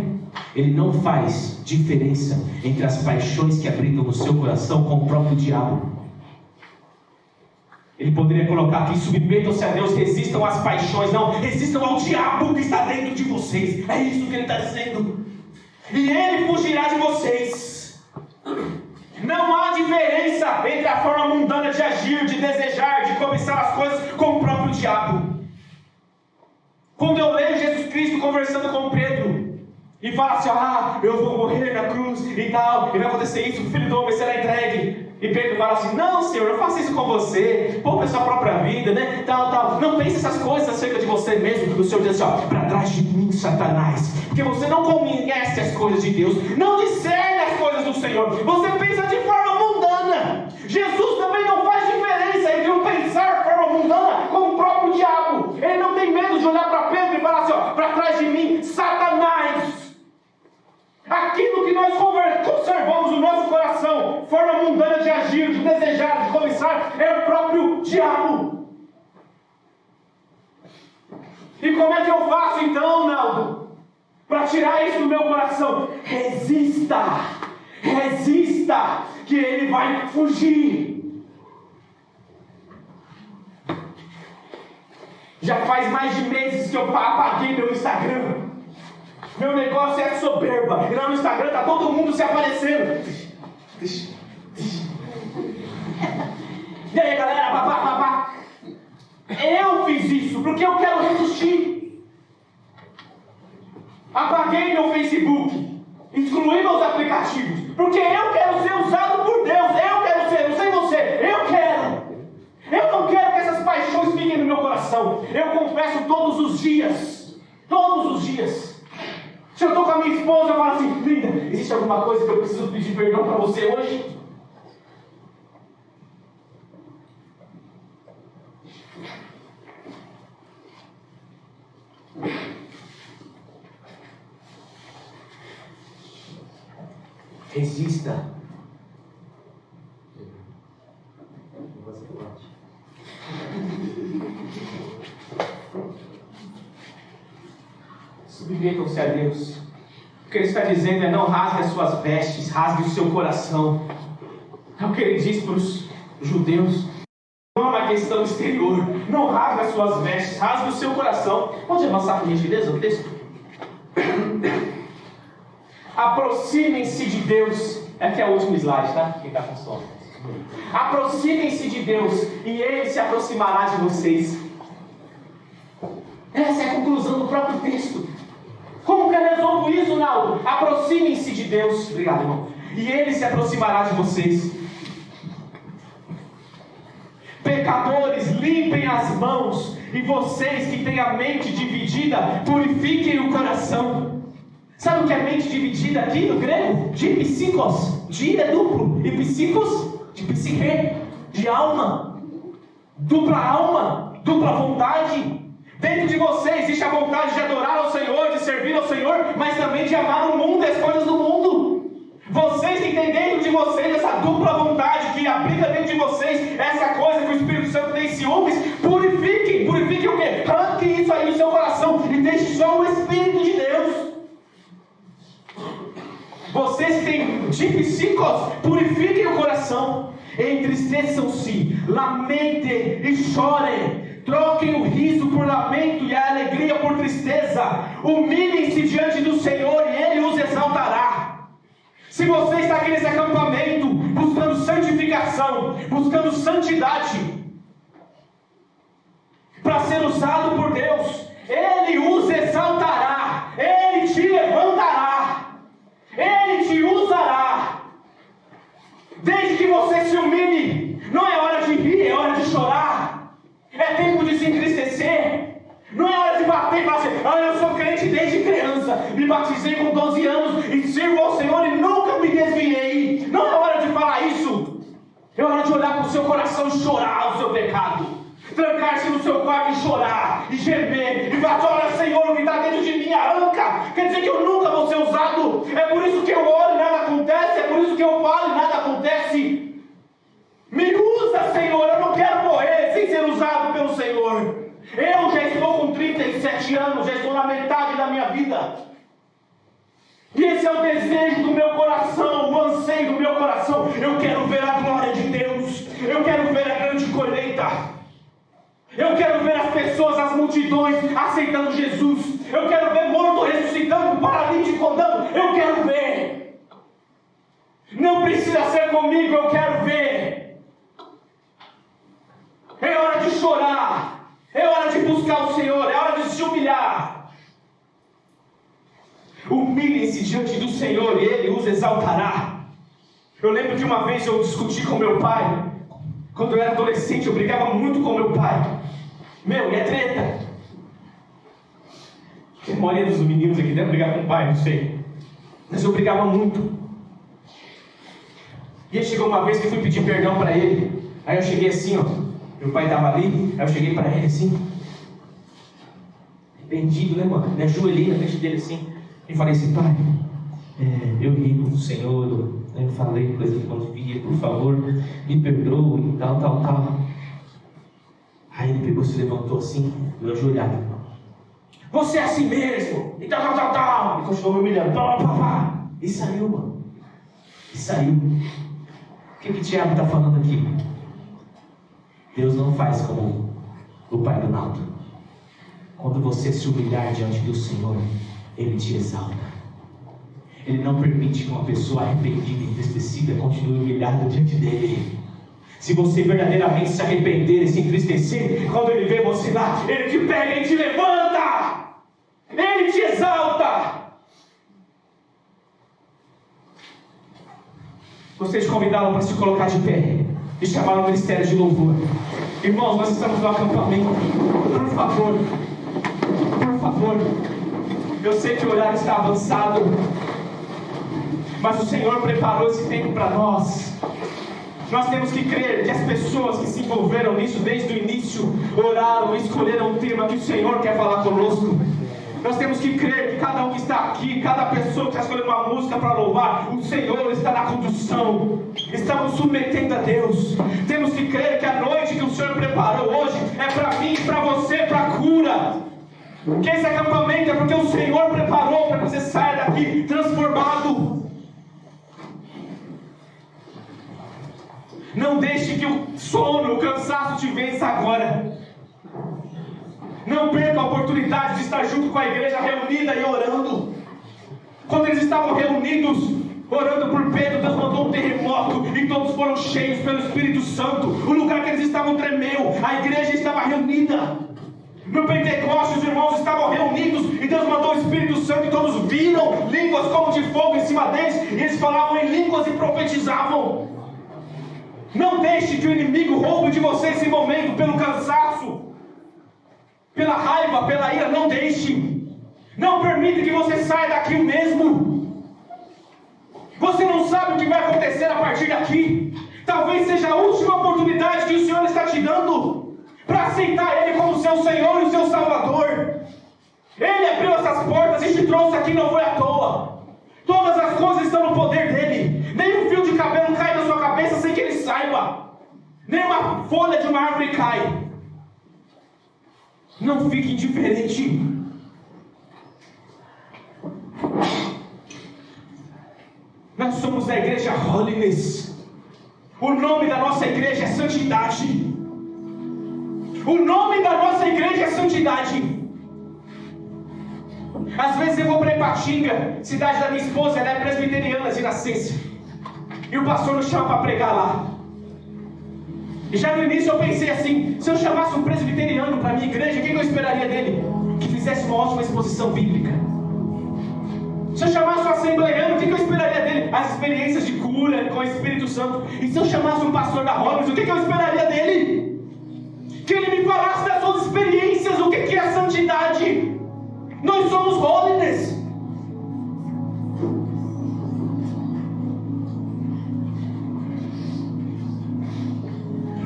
Ele não faz diferença entre as paixões que habitam no seu coração com o próprio diabo. Ele poderia colocar aqui: submetam-se a Deus, resistam às paixões. Não, resistam ao diabo que está dentro de vocês. É isso que ele está dizendo. E ele fugirá de vocês. Não há diferença entre a forma mundana de agir, de desejar, de cobiçar as coisas com o próprio diabo. Quando eu leio Jesus Cristo conversando com Pedro e fala assim: ah, eu vou morrer na cruz e tal, e vai acontecer isso, o filho do homem será entregue. E Pedro fala assim: não, Senhor, eu faço isso com você, poupa a sua própria vida, né? Tal. Não pense essas coisas acerca de você mesmo. O Senhor diz assim: ó, para trás de mim, Satanás, porque você não conhece as coisas de Deus, não discerne as coisas do Senhor, você pensa de forma mundana. Jesus também não faz diferença entre um pensar de forma mundana com o próprio diabo. Ele não tem medo de olhar para Pedro e falar assim: ó, para trás de mim, Satanás. Aquilo que nós conservamos no nosso coração, forma mundana de agir, de desejar, de cobiçar, é o próprio diabo. E como é que eu faço então, Naldo, para tirar isso do meu coração? Resista, que ele vai fugir. Já faz mais de meses que eu apaguei meu Instagram. Meu negócio é soberba. E lá no Instagram tá todo mundo se aparecendo. E aí, galera, papá. Eu fiz isso porque eu quero resistir. Apaguei meu Facebook, excluí meus aplicativos, porque eu quero ser usado por Deus. Eu quero ser, não sei você, eu quero. Eu não quero que essas paixões fiquem no meu coração. Eu confesso todos os dias. Se eu estou com a minha esposa, eu falo assim: linda, existe alguma coisa que eu preciso pedir perdão para você hoje? Resista. Submetam-se a Deus. O que ele está dizendo é: não rasgue as suas vestes, rasgue o seu coração. É o que ele diz para os judeus. Não é uma questão exterior. Não rasgue as suas vestes, rasgue o seu coração. Pode avançar por gentileza o texto? Aproximem-se de Deus. Aqui é o último slide, tá? Quem está com sono. Aproximem-se de Deus e Ele se aproximará de vocês. Essa é a conclusão do próprio texto. Como que eu resolvo isso, Naldo? Aproximem-se de Deus. Obrigado, irmão. E Ele se aproximará de vocês. Pecadores, limpem as mãos. E vocês que têm a mente dividida, purifiquem o coração. Sabe o que é mente dividida aqui no grego? De psíkos. Di é duplo. E psíkos, de psique, de alma. Dupla vontade. Dentro de vocês existe a vontade de adorar ao Senhor, de servir ao Senhor, mas também de amar o mundo e as coisas do mundo. Vocês que têm dentro de vocês essa dupla vontade que habita dentro de vocês, essa coisa que o Espírito Santo tem ciúmes, purifiquem o quê? Arranquem isso aí no seu coração e deixe só o Espírito de Deus. Vocês que têm de psíkos, coração. Entristeçam-se, lamentem e chorem. Troquem o riso por lamento e a alegria por tristeza. Humilhem-se diante do Senhor e Ele os exaltará. Se você está aqui nesse acampamento buscando santificação, buscando santidade, para ser usado por Deus, Ele os exaltará, Ele te levantará, Ele te usará. Desde que você se humilhe. Não é hora de rir, é hora de chorar. É tempo de se entristecer. Não é hora de bater e falar assim: eu sou crente desde criança, me batizei com 12 anos e sirvo ao Senhor e nunca me desviei. Não é hora de falar isso. É hora de olhar para o seu coração e chorar o seu pecado. Trancar-se no seu quarto e chorar, e gemer, e falar: olha, Senhor, o que está dentro de mim arranca. Quer dizer que eu nunca vou ser usado. É por isso que eu oro e nada acontece. É por isso que eu falo e nada acontece. Me usa, Senhor. Eu não quero morrer sem ser usado pelo Senhor. Eu já estou com 37 anos, já estou na metade da minha vida. E esse é o desejo do meu coração, o anseio do meu coração. Eu quero ver a glória de Deus. Eu quero ver a grande colheita. Eu quero ver as pessoas, as multidões aceitando Jesus. Eu quero ver morto ressuscitando, paralítico andando. Eu quero ver. Não precisa ser comigo, eu quero ver. É hora de chorar. É hora de buscar o Senhor. É hora de se humilhar. Humilhem-se diante do Senhor e Ele os exaltará. Eu lembro que uma vez eu discuti com meu pai. Quando eu era adolescente, eu brigava muito com meu pai. Meu, e é treta. A maioria dos meninos aqui deve brigar com o pai, não sei. Mas eu brigava muito. E aí chegou uma vez que eu fui pedir perdão para ele. Aí eu cheguei assim, ó. Meu pai estava ali. Aí eu cheguei para ele assim. Arrependido, né, mano? Me ajoelhei na frente dele assim. E falei assim: pai, eu ri com o Senhor. Eu falei coisa que não devia. Por favor, me perdoe e tal, tal, tal. Aí ele pegou, se levantou assim, eu ajoelhado. Você é assim mesmo! E tal, tal, tal, tal. E continuou me humilhando. Pá, pá, pá. E saiu, mano. E saiu. O que o Tiago está falando aqui? Deus não faz como o pai do Naldo. Quando você se humilhar diante do Senhor, Ele te exalta. Ele não permite que uma pessoa arrependida e entristecida continue humilhada diante dele. Se você verdadeiramente se arrepender e se entristecer, quando Ele vê você lá, Ele te pega e te levanta. Ele te exalta. Gostaria de convidá-lo para se colocar de pé e chamar o ministério de louvor. Irmãos, nós estamos no acampamento. Por favor, por favor. Eu sei que o horário está avançado, mas o Senhor preparou esse tempo para nós. Nós temos que crer que as pessoas que se envolveram nisso desde o início oraram e escolheram um tema que o Senhor quer falar conosco. Nós temos que crer que cada um que está aqui, cada pessoa que está escolhendo uma música para louvar, o Senhor está na condução. Estamos submetendo a Deus. Temos que crer que a noite que o Senhor preparou hoje é para mim, para você, para a cura. Que esse acampamento é porque o Senhor preparou para que você saia daqui transformado. Não deixe que o sono, o cansaço te vença agora. Não perca a oportunidade de estar junto com a igreja reunida e orando. Quando eles estavam reunidos, orando por Pedro, Deus mandou um terremoto e todos foram cheios pelo Espírito Santo. O lugar que eles estavam tremeu, a igreja estava reunida. No Pentecostes, os irmãos estavam reunidos e Deus mandou o Espírito Santo e todos viram línguas como de fogo em cima deles e eles falavam em línguas e profetizavam. Não deixe que o inimigo roube de você esse momento pelo cansaço, pela raiva, pela ira. Não deixe. Não permita que você saia daqui o mesmo. Você não sabe o que vai acontecer a partir daqui. Talvez seja a última oportunidade que o Senhor está te dando para aceitar Ele como seu Senhor e seu Salvador. Ele abriu essas portas e te trouxe aqui, não foi à toa. Todas as coisas estão no poder dEle. Nem um fio de cabelo cai na sua cabeça sem que Ele saiba. Nem uma folha de uma árvore cai. Não fique indiferente. Nós somos a igreja Holiness. O nome da nossa igreja é santidade. O nome da nossa igreja é santidade. Às vezes eu vou para Ipatinga, cidade da minha esposa, ela é presbiteriana de nascença, e o pastor nos chama para pregar lá. E já no início eu pensei assim: se eu chamasse um presbiteriano para a minha igreja, o que eu esperaria dele? Que fizesse uma ótima exposição bíblica. Se eu chamasse um assembleiano, o que eu esperaria dele? As experiências de cura com o Espírito Santo. E se eu chamasse um pastor da Rollins, o que eu esperaria dele? Que ele me falasse das suas experiências, o que é santidade. Nós somos holiness.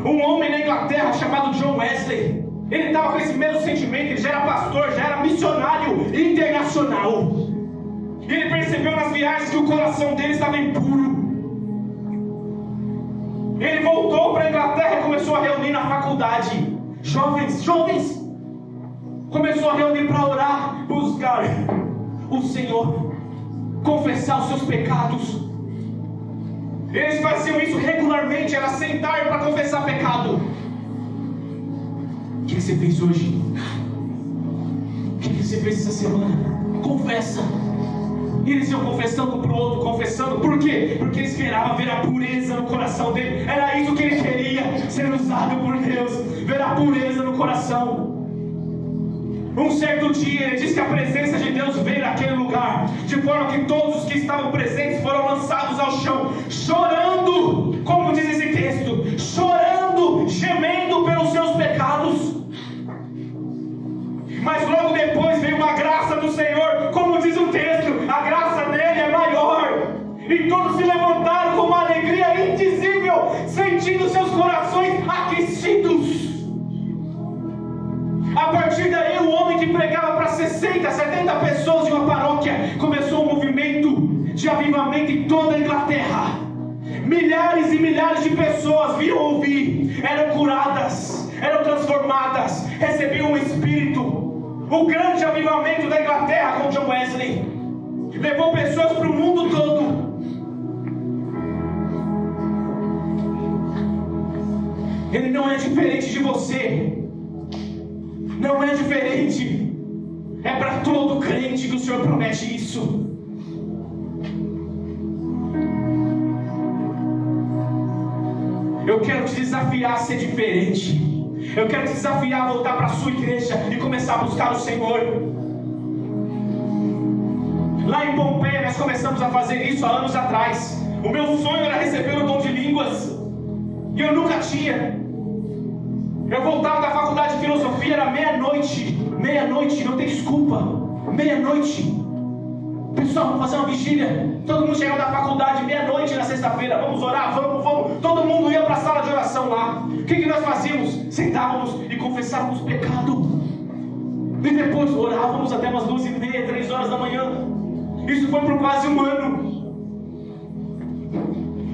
Um homem na Inglaterra chamado John Wesley, ele estava com esse mesmo sentimento. Ele já era pastor, já era missionário internacional. E ele percebeu nas viagens que o coração dele estava impuro. Ele voltou para a Inglaterra e começou a reunir na faculdade jovens. Começou a reunir para orar, buscar o Senhor, confessar os seus pecados. Eles faziam isso regularmente, era sentar para confessar pecado. O que você fez hoje? O que você fez essa semana? Confessa. E eles iam confessando um para o outro, confessando. Por quê? Porque ele esperava ver a pureza no coração dele. Era isso que ele queria, ser usado por Deus, ver a pureza no coração. Um certo dia ele diz que a presença de Deus veio naquele lugar, de forma que todos os que estavam presentes foram lançados ao chão, chorando, como diz esse texto, chorando, gemendo pelos seus pecados. Mas logo depois veio uma graça do Senhor, como diz o texto, a graça dele é maior, e todos se levantaram com uma alegria indizível, sentindo seus corações aquecidos. A partir daí, o homem que pregava para 60, 70 pessoas de uma paróquia começou um movimento de avivamento em toda a Inglaterra. Milhares e milhares de pessoas vinham ouvir, eram curadas, eram transformadas, recebiam o Espírito. O grande avivamento da Inglaterra com John Wesley levou pessoas para o mundo todo. Ele não é diferente de você. Não é diferente. É para todo crente que o Senhor promete isso. Eu quero te desafiar a ser diferente. Eu quero te desafiar a voltar para a sua igreja e começar a buscar o Senhor. Lá em Pompeia nós começamos a fazer isso há anos atrás. O meu sonho era receber o dom de línguas, e eu nunca tinha. Eu voltava da faculdade de filosofia, era meia-noite, não tem desculpa, meia-noite. Pessoal, vamos fazer uma vigília. Todo mundo chegava da faculdade, meia-noite na sexta-feira, vamos orar, vamos. Todo mundo ia para a sala de oração lá. O que nós fazíamos? Sentávamos e confessávamos pecado. E depois orávamos até umas 2h30, 3 horas da manhã. Isso foi por quase um ano.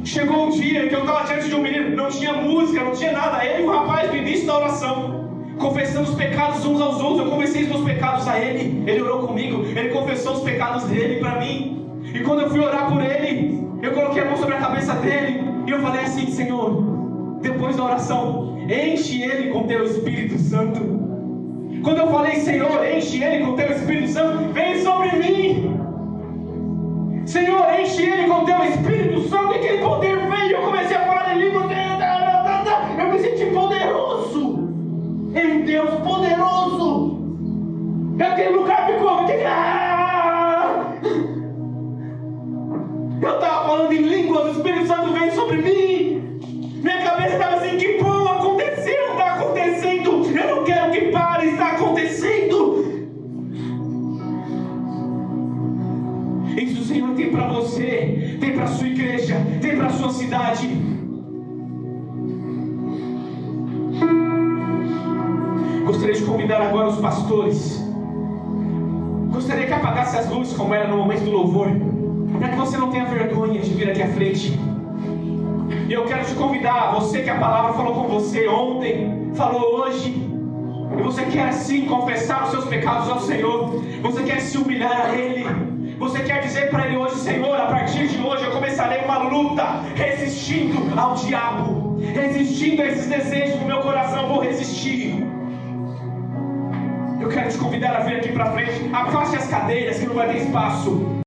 Chegou um dia que eu estava diante de um menino, não tinha música, não tinha nada. Ele e o rapaz no início da oração, confessando os pecados uns aos outros. Eu confessei os meus pecados a ele, ele orou comigo, ele confessou os pecados dele para mim. E quando eu fui orar por ele, eu coloquei a mão sobre a cabeça dele e eu falei assim: Senhor, depois da oração, enche ele com teu Espírito Santo. Quando eu falei: Senhor, enche ele com teu Espírito Santo, vem sobre mim. Senhor, enche ele com teu Espírito Santo. E aquele poder veio. Eu comecei a falar em língua. Eu me senti poderoso em Deus, poderoso. E aquele lugar ficou. Eu estava falando em línguas, o Espírito Santo veio sobre mim. Minha cabeça estava assim: que bom, aconteceu, está acontecendo. Eu não quero que pare, está acontecendo. Isso o Senhor tem para você, tem para a sua igreja, tem para a sua cidade. Gostaria de convidar agora os pastores. Gostaria que apagasse as luzes como era no momento do louvor, para que você não tenha vergonha de vir aqui à frente. E eu quero te convidar, você que a palavra falou com você ontem, falou hoje, e você quer sim confessar os seus pecados ao Senhor, você quer se humilhar a Ele, Você quer dizer para Ele hoje: Senhor, a partir de hoje eu começarei uma luta, resistindo ao diabo, resistindo a esses desejos do meu coração, vou resistir. Eu quero te convidar a vir aqui para frente. Afaste as cadeiras que não vai ter espaço.